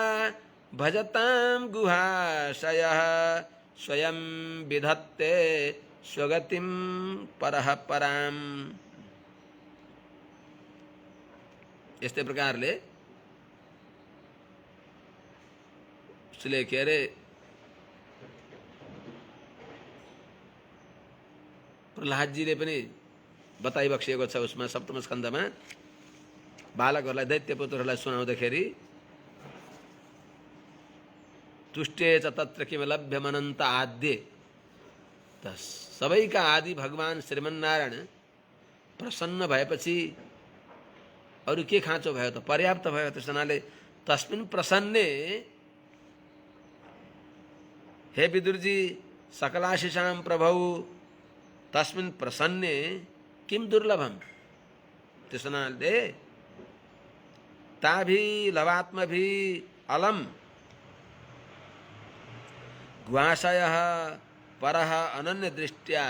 भजतां गुहाशयः स्वयं विधत्ते स्वगतिं परः पराम्। यस्तै प्रकारले उसले के अरे प्रहलादजीले पनि बताइबक्सिएको छ उसमा सप्तम स्कन्धमा बालकहरूलाई दैत्यपुत्रहरूलाई सुनाउँदाखेरि तुष्टे च तत्र किम लभ्यमनन्त आद्य, त सबैका आदि भगवान श्रीमन्नारायण प्रसन्न भएपछि अरु के खाँचो भयो त, पर्याप्त भयो। त्यस हुनाले तस्मिन् प्रसन्ने, हे विदुरजी सकलाशिषां प्रभौ तस्मिन् प्रसन्ने किम दुर्लभम, त्यस हुनाले ताभि लवात्मभि अलम गुहाशयः परः अनन्य दृष्ट्या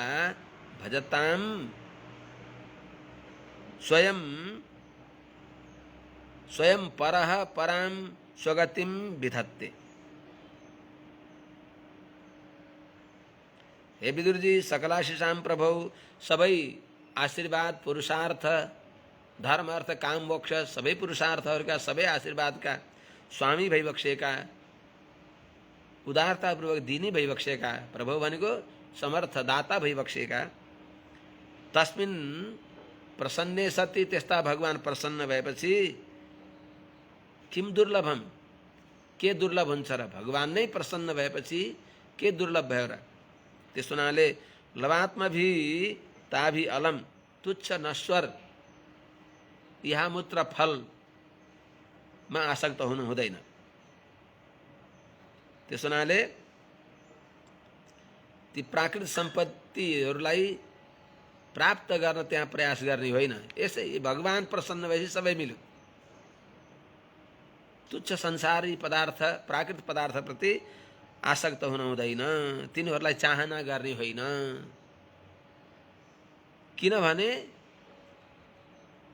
भजतां स्वयं परः परां स्वगतिं विधत्ते। हे विदुरजी सकलाशिषां प्रभौ, सबै आशीर्वाद पुरुषार्थ धर्म अर्थ काम मोक्ष सबै पुरुषार्थहरूका सबै आशीर्वादका स्वामी भइबक्सेका, उदारतापूर्वक दिने भइबक्सेका प्रभु भनेको समर्थ दाता भइबक्सेका, तस्मिन् प्रसन्ने सति, त्यस्ता भगवान प्रसन्न भएपछि किम दुर्लभम, के दुर्लभ हुन्छ र? भगवान नै प्रसन्न भएपछि के दुर्लभ भयो र? त्यस हुनाले लवात्मभि ताभि अलम, तुच्छ नश्वर इहामूत्र फलमा आसक्त हुनु हुँदैन। त्यस हुनाले ती प्राकृतिक सम्पत्तिहरूलाई प्राप्त गर्न त्यहाँ प्रयास गर्ने होइन। यसै भगवान प्रसन्न भएपछि सबै मिल्यो। तुच्छ संसारी पदार्थ प्राकृतिक पदार्थप्रति आसक्त हुन हुँदैन, तिनीहरूलाई चाहना गर्ने होइन। किनभने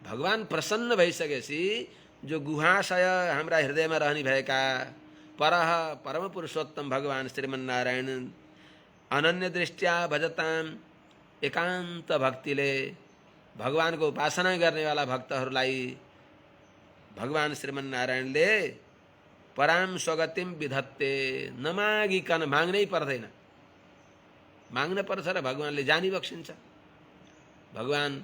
भगवान प्रसन्न भइसकेपछि जो गुहाशय हाम्रा हृदयमा रहने भएका परह परम पुरुषोत्तम भगवान श्रीमन्नारायण अनन्य दृष्टिया भजताम, एकान्त भक्तिले भगवानको उपासना गर्नेवाला भक्तहरूलाई भगवान श्रीमन्नारायणले पराम स्वगतिम विधत्ते, नमागिकन, माग्नै पर्दैन। माग्न पर्छ र भगवानले जानी बक्सिन्छ। भगवान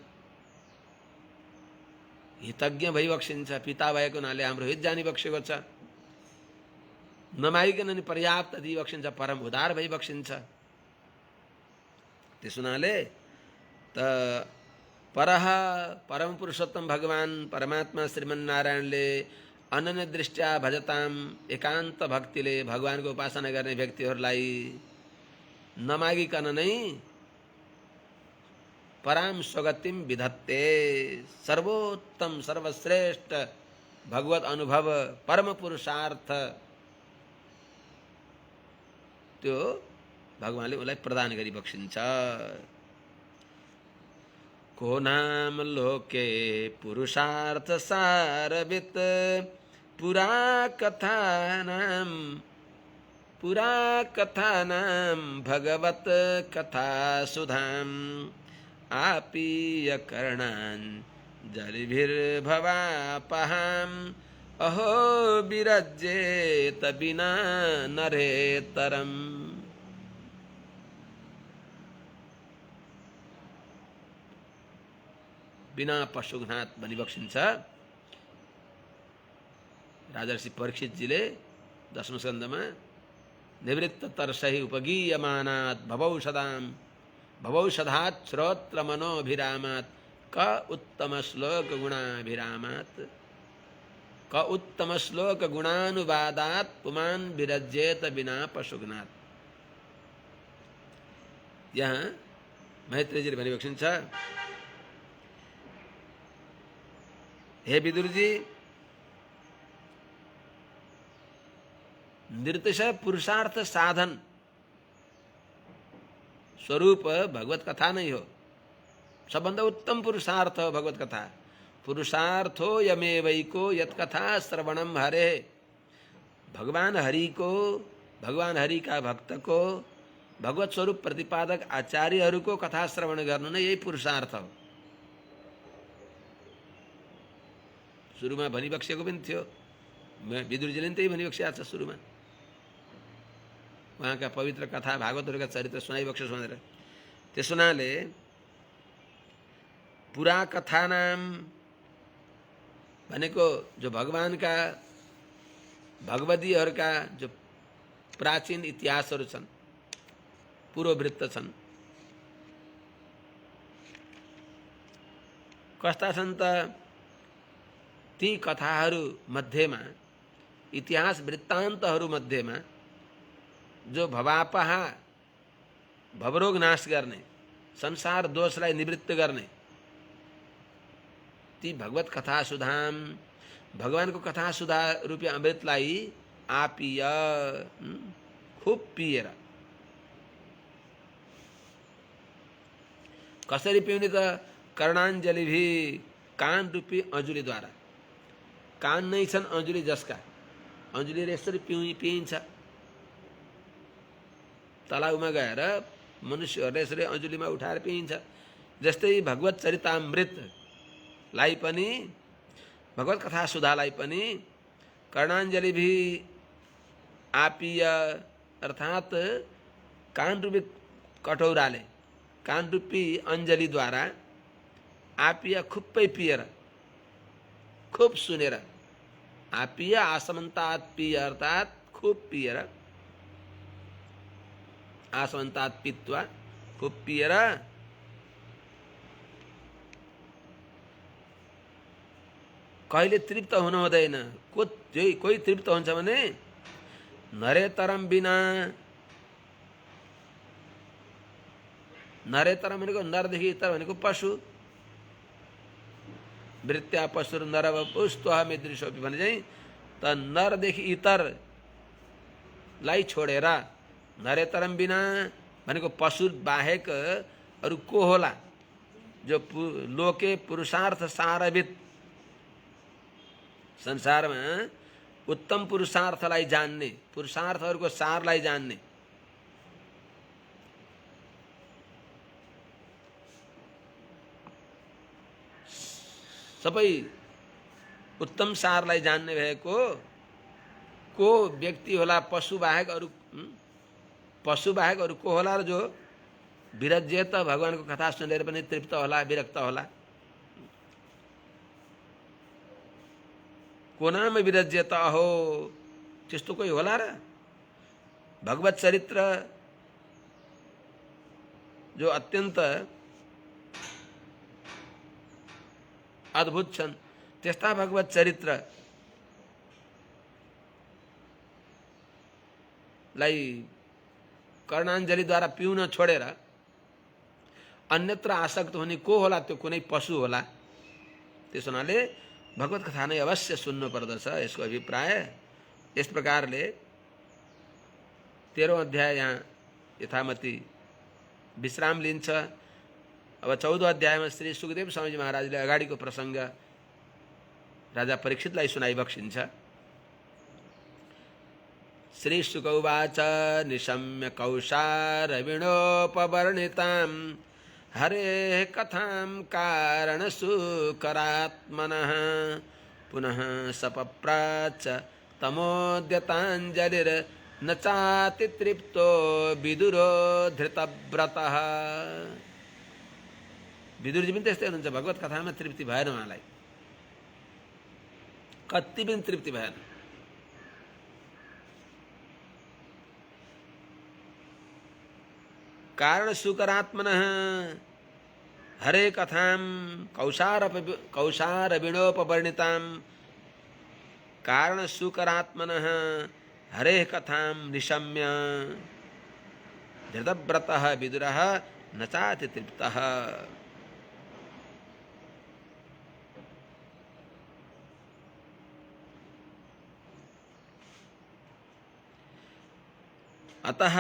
हितज्ञ भइबक्सिन्छ, पिता भएको हुनाले हाम्रो हित जानी बक्सेको छ। नमागिकन नि पर्याप्त दिइबक्सिन्छ, परम उदार भइबक्सिन्छ। त्यस हुनाले त परह परम पुरुषोत्तम भगवान परमात्मा श्रीमन्नारायणले अनन्य दृष्टिया भजताम, एकान्त भक्तिले भगवानको उपासना गर्ने व्यक्तिहरूलाई नमागिकन नै पराम स्वगतिम विधत्ते, सर्वोत्तम सर्वश्रेष्ठ भगवत अनुभव परम पुरुषार्थ त्यो भगवानले उलाई प्रदान गरी बक्सिन्छ। को नाम लोके पुरुषार्थ सारवित, पुरा कथानां भगवत कथा सुधाम, आपीय कर्णाञ्जलिभिर्भवापहाम्, अहो विरज्येत बिना नरेतरम्। बिना पशुघ्नात भनी बक्सिन्छ। राजर्षि परीक्षितजीले 10औं स्कन्धमा निवृत्त तरसहि उपगीयमानात् भवौषधात् श्रोत्र मनोभिरामात् क उत्तम श्लोक गुणाभिरामात्। क उत्तम श्लोक गुणानुवादात पुमान विरज्येत बिना पशुघ्नात। यहाँ मैत्रेयजीले भनेको छ, हे विदुरजी, निर्तिशय पुरुषार्थ साधन स्वरूप भगवत कथा नहीं हो। सबभन्दा उत्तम पुरुषार्थ हो भगवत कथा। पुरुषार्थो यमेवैको यत कथा श्रवणम हरे। भगवान हरि को, भगवान हरि का भक्त को, भगवत स्वरूप प्रतिपादक आचार्यहरूको कथा श्रवण गर्नु नै यही पुरुषार्थ हो। सुरुमा भनिबक्सेको पनि थियो, विदुरजीले पनि त्यही भनिबक्सेको छ सुरुमा। उहाँका पवित्र कथा भागवतहरूका चरित्र सुनाइबक्सोस् भनेर। त्यस हुनाले पुरा कथा नाम भनेको जो भगवानका भगवदीहरूका जो प्राचीन इतिहासहरू छन्, पूर्ववृत्त छन्, कस्ता छन् त ती कथाहरू मध्येमा, इतिहास वृत्तान्तहरू मध्येमा जो भवापहा भवरोग नाश गर्ने, संसार दोषलाई निवृत्त गर्ने ती भगवत कथा सुधाम, भगवानको कथा सुधा रूपी अमृतलाई आपिय, खूब पिएर। कसरी पिउने त? कर्णाञ्जलि भी, कान रूपी अञ्जुलीद्वारा। कान नै छन् अञ्जुली जसका, अञ्जुलीले यसरी पिइन्छ। तलाउमा गएर मनुष्यहरूले यसरी अञ्जुलीमा उठाएर पिइन्छ। जस्तै भगवत चरितामृतलाई पनि, भगवत कथा सुधालाई पनि कर्णाञ्जलि भी आपिय, अर्थात् कान रूपी कटौराले, कान रूपी अञ्जलीद्वारा आपिय, खुप्पै पिएर, खूब सुनेर। आपिय आसमन्तात पिय, अर्थात् खूब पिएर, आसमन्तात पित्वा, खूब पिएर कहिले तृप्त हुनु हुँदैन। कोही तृप्त हुन्छ भने नरेतरम बिना, नरेतरम भनेको नरदेखि इतर भनेको पशु, वृत्त्या पशुर नरवपुस्त्वहमिदृशोपि भने चाहिँ त नरदेखि इतरलाई छोडेर, नरेतरम बिना भनेको पशु बाहेक अरू को होला जो लोके पुरुषार्थ सारवित, संसारमा उत्तम पुरुषार्थलाई जान्ने, पुरुषार्थहरूको सारलाई जान्ने, सबै उत्तम सारलाई जान्ने भएको को व्यक्ति होला? पशु बाहेक अरू को होला र जो विरज्येत, भगवानको कथा सुनेर पनि तृप्त होला, विरक्त होला? को नाम विरज्येत अहो, त्यस्तो कोही होला र? भगवत चरित्र जो अत्यन्त अद्भुत छन्, त्यस्ता भगवत चरित्रलाई कर्णाञ्जलीद्वारा पिउन छोडेर अन्यत्र आसक्त हुने को होला? त्यो कुनै पशु होला। त्यस हुनाले भगवत कथा नै अवश्य सुन्नु पर्दछ, यसको अभिप्राय यस प्रकारले 13औं अध्याय यहाँ यथामति विश्राम लिन्छ। अब 14औं अध्यायमा श्री सुखदेव स्वामीजी महाराजले अगाडिको प्रसङ्ग राजा परीक्षितलाई सुनाइबक्सिन्छ। श्री शुक उवाच निशम्य कौशारविणोपवर्णितां हरेः कथां कारणसुकरात्मनः पुनः सपप्राच तमोद्यताञ्जलिर्न चातितृप्तो विदुरो धृतव्रतः। विदुरजी पनि त्यस्तै हुनुहुन्छ, भगवत कथामा तृप्ति भएन उहाँलाई, कति पनि तृप्ति भएन। कारण सुकरात्मनः हरे कथां कौशारविणोपवर्णितां कारण सुकरात्मनः हरेः कथां निशम्य धृतव्रतः विदुरः न चाति तृप्तः। अतः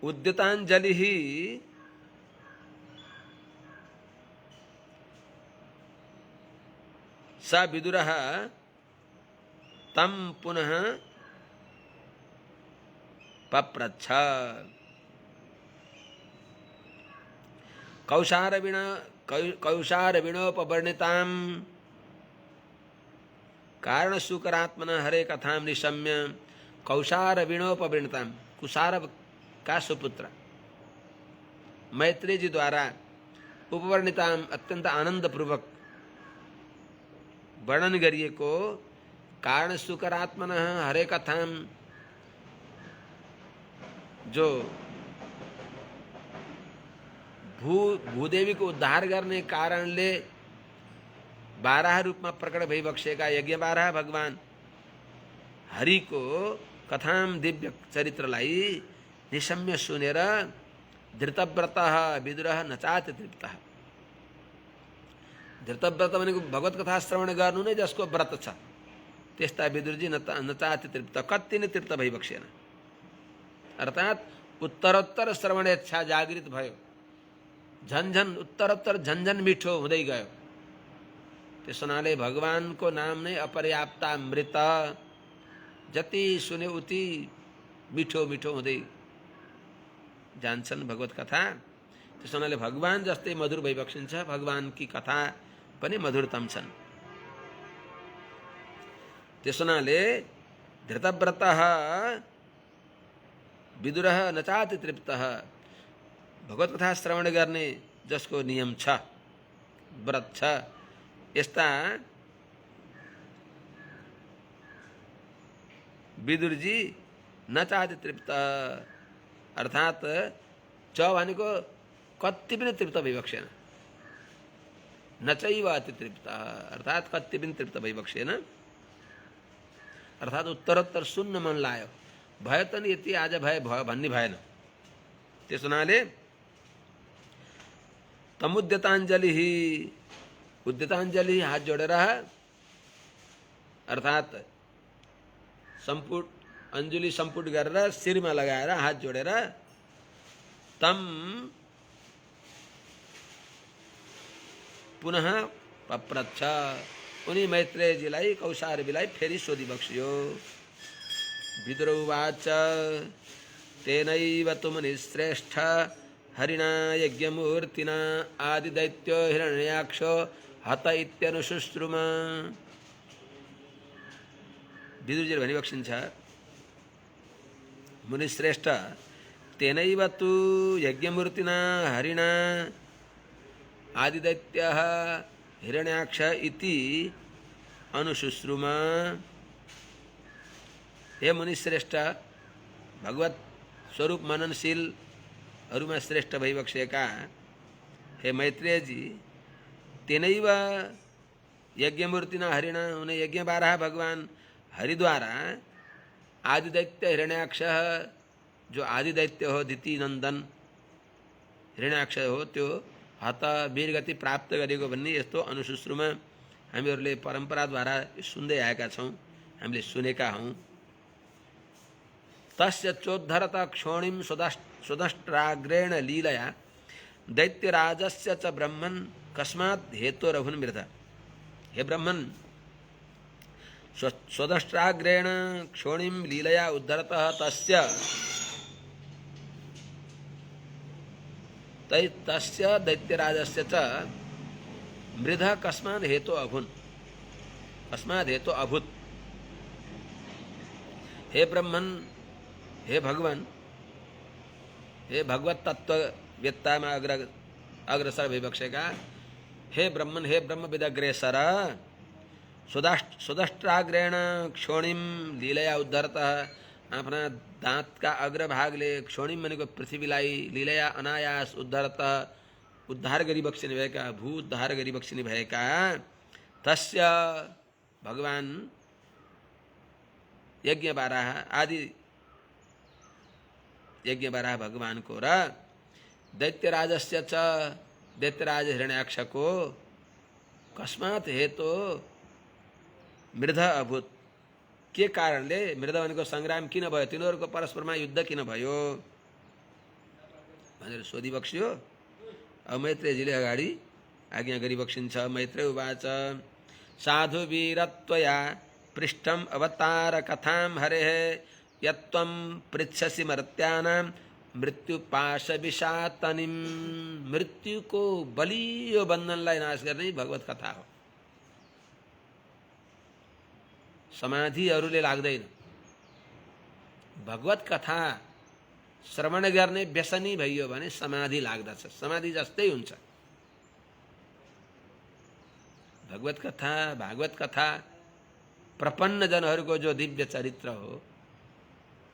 उद्यतांजलिः स विदुरः तं पुनः पप्रच्छ। कौशारविणोपवर्णितां कारणसुकरात्मनः हरे कथां निशम्य कौशारविणोपवर्णितां, कुशारव का सुपुत्र मैत्रेय जी द्वारा उपवर्णिताम अत्यंत आनंद पूर्वक वर्णन करिए को कारण सुकरात्मन हरे कथाम, जो भूदेवी को उद्धार करने कारण ले 12 रूप में प्रकट भई बख्शेगा यज्ञ 12 भगवान हरि को कथाम दिव्य चरित्र लाई निशम्य सुनेर धृतव्रतः विदुरः न चाति तृप्तः। धृतव्रत भनेको भगवत कथा श्रवण गर्नु नै जसको व्रत छ, त्यस्ता विदुरजी न चाति तृप्त, कति नै तृप्त भइबक्सेन। अर्थात् उत्तरोत्तर श्रवण इच्छा जागृत भयो, झन्झन उत्तरोत्तर झन्झन मिठो हुँदै गयो। त्यस हुनाले भगवानको नाम नै अपर्याप्ता अमृत, जति सुने उति मिठो मिठो हुँदै जान्छन् भगवत कथा। त्यस हुनाले भगवान जस्तै मधुर भइबक्सिन्छ, भगवान की कथा पनि मधुरतम छन्। त्यस हुनाले धृतव्रतः विदुरः न चाति तृप्तः, भगवत कथा श्रवण गर्ने जसको नियम छ, व्रत छ, यस्ता विदुरजी न चाति तृप्त, अर्थात् च भनेको कति पनि तृप्त भइबक्सेन, न चैव अति तृप्त, अर्थात् कति पनि तृप्त भइबक्सेन। अर्थात् उत्तरोत्तर सुन्न मन लाग्यो, भयो त नि यति आज भए भयो भन्ने भएन। त्यस हुनाले तमुद्यताञ्जलि, उद्यताञ्जलि हात जोडेर अर्थात् सम्पुट अंजुली सम्पुट गरेर शिरमा लगाएर हात जोडेर तम पुनः पप्रच्छ, उनी मैत्रेयजीलाई कौशारवीलाई फेरि सोधिबक्सियो। विदुर उवाच तेनैव तु मुनिश्रेष्ठ हरिणा यज्ञमूर्तिना आदिदैत्यो हिरण्याक्षो हत इत्यनुशुश्रुम। विदुरजीले भनिबक्सिन्छ, मुनिश्रेष्ठ तेनैव तु यज्ञमूर्तिना हरिणा आदिदैत्यः हिरण्याक्ष इति अनुशुश्रुम। हे मुनिश्रेष्ठ, भगवत स्वरूप मननशील अरुमा श्रेष्ठ भइबक्सेका हे मैत्रेयजी, तेनैव यज्ञमूर्तिना हरिणा, उन्हें यज्ञ 12 भगवान हरिद्वारा आदिदैत्य हिरण्याक्ष, जो आदिदैत्य हो दिति नन्दन हिरण्याक्ष हो, त्यो हत वीरगति प्राप्त गरेको भन्ने यस्तो अनुशुश्रुमा हामीहरूले परम्पराद्वारा सुन्दै आएका छौँ, हामीले सुनेका हौँ। तस्य चोद्धरत क्षोणिम सुदष्ट्राग्रेण लीलया दैत्यराजस्य च ब्रह्मन् कस्मात् हेतोरभुन् मृत। हे ब्रह्मन्, स्वदष्ट्राग्रेण क्षोणिम लीलया उद्धरतः तस्य दैत्यराजस्य च मृध कस्मात् हेतो अभुन्, कस्मात् हेतो अभूत्। हे ब्रह्मन्, हे भगवान, हे भगवत तत्व वेत्ता में अग्रसर विवक्षेगा, हे ब्रह्मन, हे ब्रह्म विदग्रेसर, सुदष्ट्राग्रेण क्षोणिम लीलया उद्धरतः, अपना दांत का अग्रभागले क्षोणिम मने को पृथ्वीलाई लीलया अनायास उद्धरतः, उद्धार गरी बक्षिनी भएका, भू उद्धार गरी बक्षिनी भएका, तस्य भगवान यज्ञ बाराह आदि यज्ञ बाराह भगवान को र दैत्यराजस्य च दैत्यराज हिरण्याक्षको कस्मात् हेतु मृध अभूत के कारणले मृद भनेको संग्राम किन भयो तिनीहरूको परस्परमा युद्ध किन भयो भनेर सोधिबक्स्यो। अब मैत्रेयजीले अगाडि आज्ञा गरिबक्सिन्छ। मैत्रेय उवाच साधु वीरत्वया पृष्ठम अवतार कथां हरेः यत्त्वं पृच्छसि मर्त्यानां मृत्युपाश विषातनिम। मृत्युको बलियो बन्धनलाई नाश गर्ने भगवत कथा हो। समाधिहरूले लाग्दैन। भगवत कथा श्रवण गर्ने व्यसनी भइयो भने समाधि लाग्दछ, समाधि जस्तै हुन्छ। भगवत कथा भागवत कथा प्रपन्न जनहरूको जो दिव्य चरित्र हो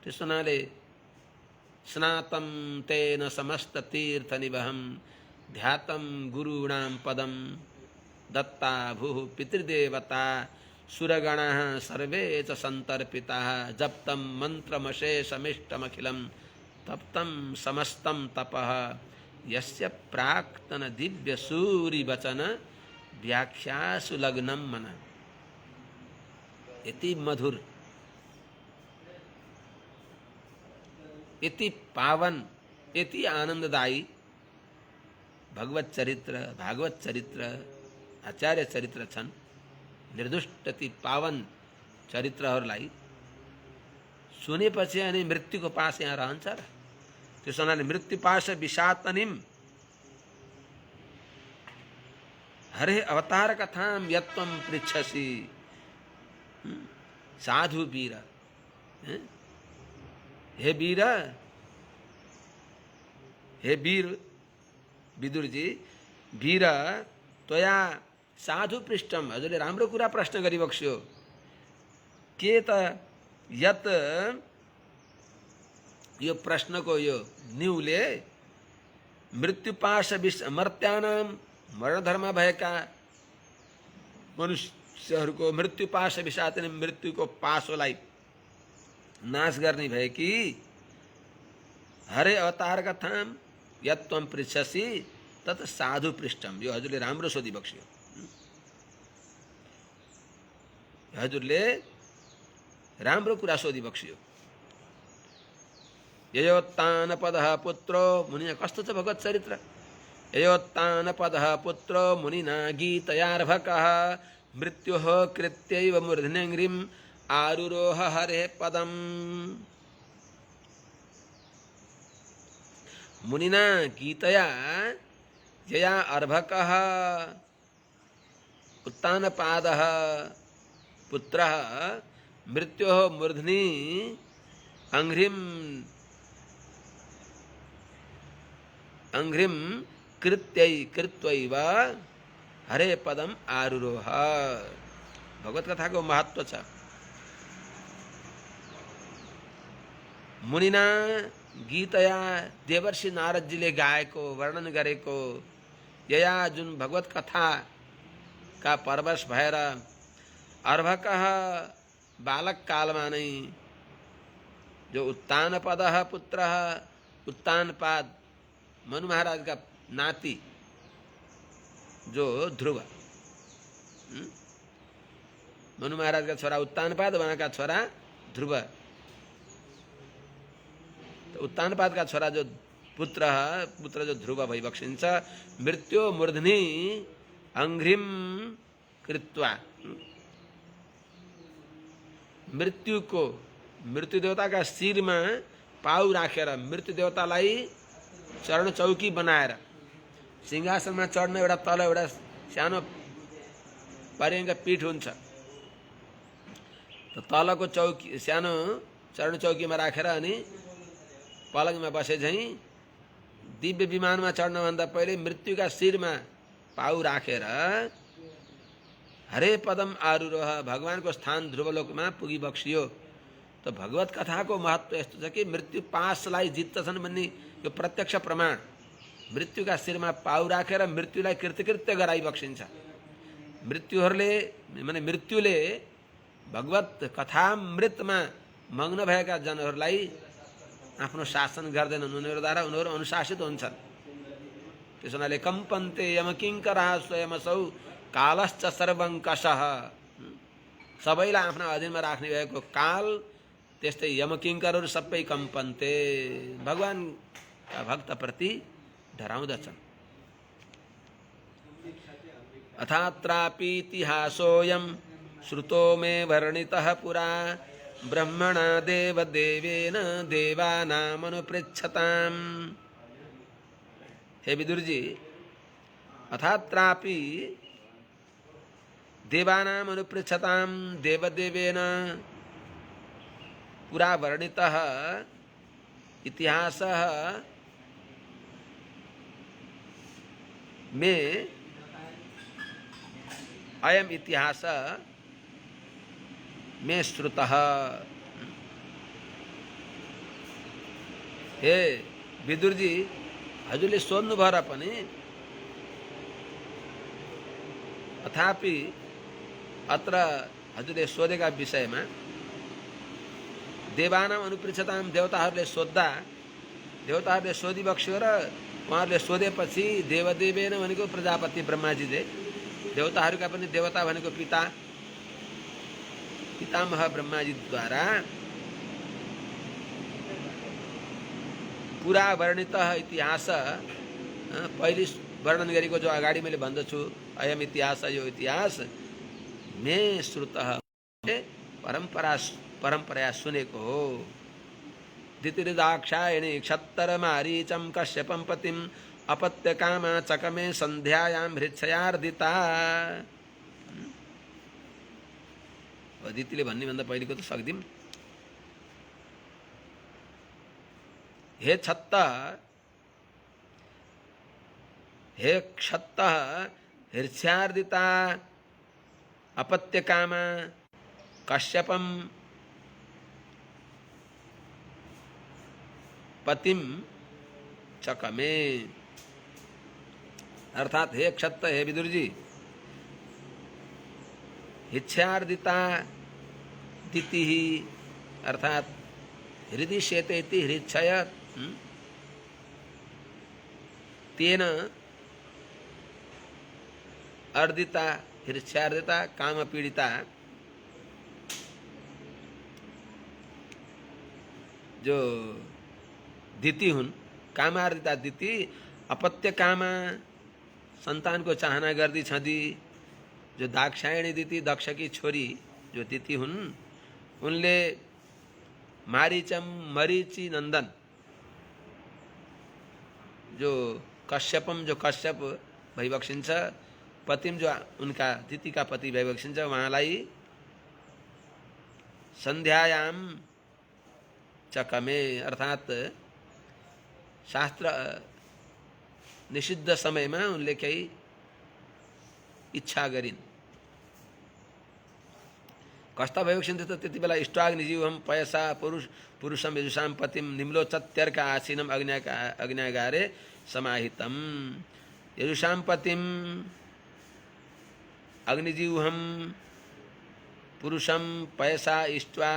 त्यस हुनाले स्नातं तेन समस्त तीर्थ निवहं ध्यातं गुरूणां पदं दत्ता भूः पितृदेवता सुरगणाः सर्वे च संतर्पिताः जप्तं मंत्रमशेषमिष्टमखिलं तप्तं समस्तं तपः यस्य प्राक्तन दिव्य सूरि वचन व्याख्यासु लग्नं मन। इति मधुर, इति पावन, इति आनंददायी भगवत चरित्र भागवत चरित्र आचार्य चरित्र छन्। निर्दुष्टति पावन चरित्रहरूलाई सुनेपछि अनि मृत्युको पास यहाँ रहन्छ र त्यसो हुनाले मृत्युपाश विषातनिम हरे अवतार कथां यत्त्वं पृच्छसि। साधु वीर, हे वीर, हे वीर विदुर जी, वीर त्वया साधु पृष्ठम हजुरले राम्रो कुरा प्रश्न गरिबक्स्यो। के त यत यो प्रश्नको यो न्यूले मृत्युपाश मर्त्यानां मरणधर्म भएका मनुष्यहरूको मृत्युपाश विषातने मृत्युको पाशोलाई नाश गर्ने भएकी हरे अवतार कथां यत्त्वं पृच्छसि तत् साधु पृष्ठम। यो हजुरले राम्रो सोधिबक्स्यो। हजुरले राम्रो कुरा सोधिबक्स्यो। ययोत्तानपदः पुत्रो मुनिना कस्तो छ भगवत चरित्र। ययोत्तानपदः पुत्रो मुनिना गीतयार्भकः मृत्योः कृत्यैव मूर्ध्न्यङ्घ्रिम् आरुरोह हरेः पदम्। मुनिना गीतया यया अर्भकः उत्तानपादः पुत्रः मृत्योः मूर्ध्नि अंघ्रिम कृत्यैव हरे पदम आरुरोह। भगवत कथा को महत्व छ। मुनिना गीतया देवर्षि नारदजीले गाएको वर्णन गरेको यया जुन भगवत कथा का परवश भएर अर्भकः बालक कालमा नै जो उत्तानपदः पुत्रः उत्तानपाद मनु महाराज का नाती जो ध्रुव, मनु महाराज का छोरा उत्तानपाद वहाँ का छोरा ध्रुव। तो उत्तानपाद का छोरा जो पुत्र जो ध्रुव भइबक्सिन्छ मृत्यु मूर्ध्नि अंघ्रिम कृत्वा। मृत्यु देवता का शिरमा पाउ राखेर मृत्यु देवतालाई चरण चौकी बनाएर सिंहासनमा चढ्न एउटा तल एउटा सानो पर्यङ्का पीठ हुन्छ। त तलको चौकी सानो चरण चौकीमा राखेर अनि पलङमा बसे झैं दिव्य विमानमा चढ्नभन्दा पहिले मृत्युका शिरमा पाउ राखेर हरे पदम आरुरोह भगवानको स्थान ध्रुवलोकमा पुगिबक्सियो। तो भगवत कथाको महत्व यस्तो छ कि मृत्यु पाशलाई जित्दछन् भन्ने यो प्रत्यक्ष प्रमाण। मृत्युका शिरमा पाउ राखेर मृत्युलाई कृतकृत्य गराइबक्सिन्छ। मृत्युहरूले माने मृत्युले भगवत कथामृतमा मग्न भएका जनहरूलाई आफ्नो शासन गर्दैनन्, उनीहरूद्वारा उनीहरू अनुशासित हुन्छन्। त्यसो हुनाले कम्पन्ते यमकिङ्करः स्वयमसौ कालश्च सर्वङ्कषः, सबैलाई आफ्ना अधीनमा राख्ने भएको काल त्यस्तै यमकिङ्करहरू सबै कम्पन्ते, भगवानका भक्तप्रति डराउँदछन्। अथात्रापि इतिहासोऽयं श्रुतो मे वर्णितः पुरा ब्रह्मणा देवदेवेन देवानामनुपृच्छताम्। हे विदुर जी, अथात्रापि देवानाम अनुपृच्छताम देवदेवेन पुरा वर्णितः इतिहासः में अयम इतिहास में श्रुतः। हे विदुर जी, हजुरले सोध्नु भएर पनि अथापि अत्र हजुरले सोधेका विषयमा देवानाम अनुपृच्छताम, देवताहरूले सोद्धा देवताहरूले सोधिबक्स्यो र उहाँहरूले सोधेपछि देवदेवेन भनेको प्रजापति ब्रह्माजीले, देवताहरूका पनि देवता भनेको पितामह ब्रह्माजीद्वारा पुरा वर्णित इतिहास, पहिले वर्णन गरेको जो अगाडि मैले भन्दछु अयम इतिहास, यो इतिहास मे श्रुतः, परम्परा सुनेको हो। दितिर्दाक्षायणी क्षत्तर मारीचं कश्यपं पतिम् अपत्यकामा चकमे संध्यायां हृच्छयार्दिता। दितिले भन्ने भन्दा पहिलेको त सक्दिम। हे छत्त, हे क्षत्त हृच्छयार्दिता अपत्यकामा कश्यपम पतिम चकमे। अर्थात हे क्षत्त, हे विदुर जी, हिच्छार्दिता दिति ही अर्थात हृदि शेतेति हृच्छय तेन अर्दिता हृच्छार्दिता काम पीड़िता, जो दिति हुन्, कामार्दिता दिति अपत्य कामा, संतान को चाहना गर्दी छँदी, जो दाक्षायणी दिति दक्ष की छोरी जो दिति हुन्, उनले मारीचम मरीचि नंदन, जो कश्यपम, जो कश्यप भइबक्सिन्छ, पतिम जो उनका दिति का पति भइबक्सिन्छ, उहाँलाई संध्यायाम चकमे अर्थात शास्त्र निषिद्ध समयमा उनले केही इच्छा गरिन्। कस्ता भइबक्सिन्छ त त्यति बेला इष्टाग्निजीवम पयसा पुरुषम यजुषाम पतिम निम्लोचत्यर्क आसीनम अग्न्यागारे समाहितम। यजुषाम पतिम अग्निजीवहम पुरुषम पयसा इष्ट्वा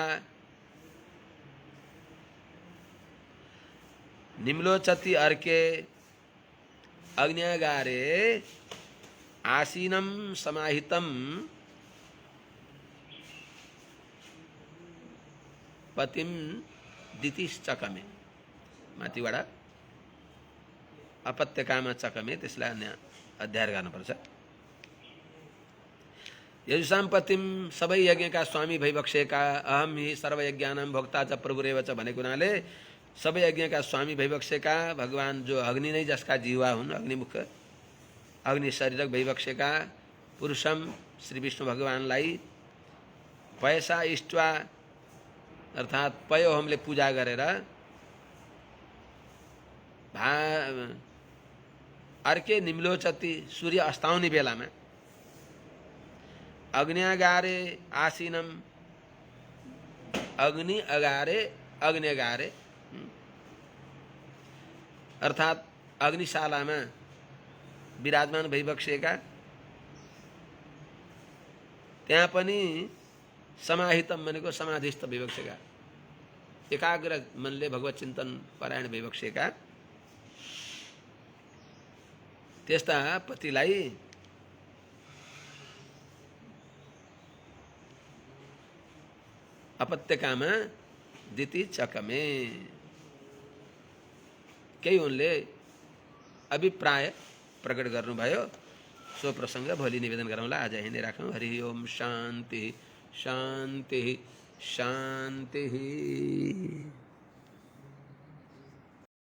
निम्लोचति अर्के अग्न्यागारे आसीनम समाहितम पतिम दितिश्चकमे। माथिबाट अपत्यकामा चकमे, त्यसलाई अन्य अध्ययन गर्नुपर्छ। यजुषाम पतिम, सबै यज्ञका स्वामी भइबक्सेका, अहम ही सर्वयज्ञानां भोक्ता च प्रभुरेव च भनेको हुनाले सबै यज्ञका स्वामी भइबक्सेका भगवान जो अग्नि नै जसका जीवा हुन्, अग्निमुख अग्नि शरीरक भइबक्सेका पुरुषम श्री विष्णु भगवानलाई पयसा इष्टवा अर्थात पयोहोमले पूजा गरेर अर्के निम्लोचति सूर्य अस्ताउने बेलामा अग्न्यागारे आसीनम, अग्नि अगारे अग्न्यागारे अर्थात अग्निशालामा विराजमान भइबक्सेका त्यहाँ पनि समाहितम भनेको समाधिस्थ विवक्षका, एकाग्र मनले भगवत चिन्तन परायण विवक्षका त्यस्ता पतिलाई अपत्यकामा दिति चकमे, केही उनले अभिप्राय प्रकट गर्नुभयो। सो प्रसङ्ग भोलि निवेदन गरौँला। आज यहीँ नै राखौँ। हरि ओम शान्ति शान्ति शान्ति।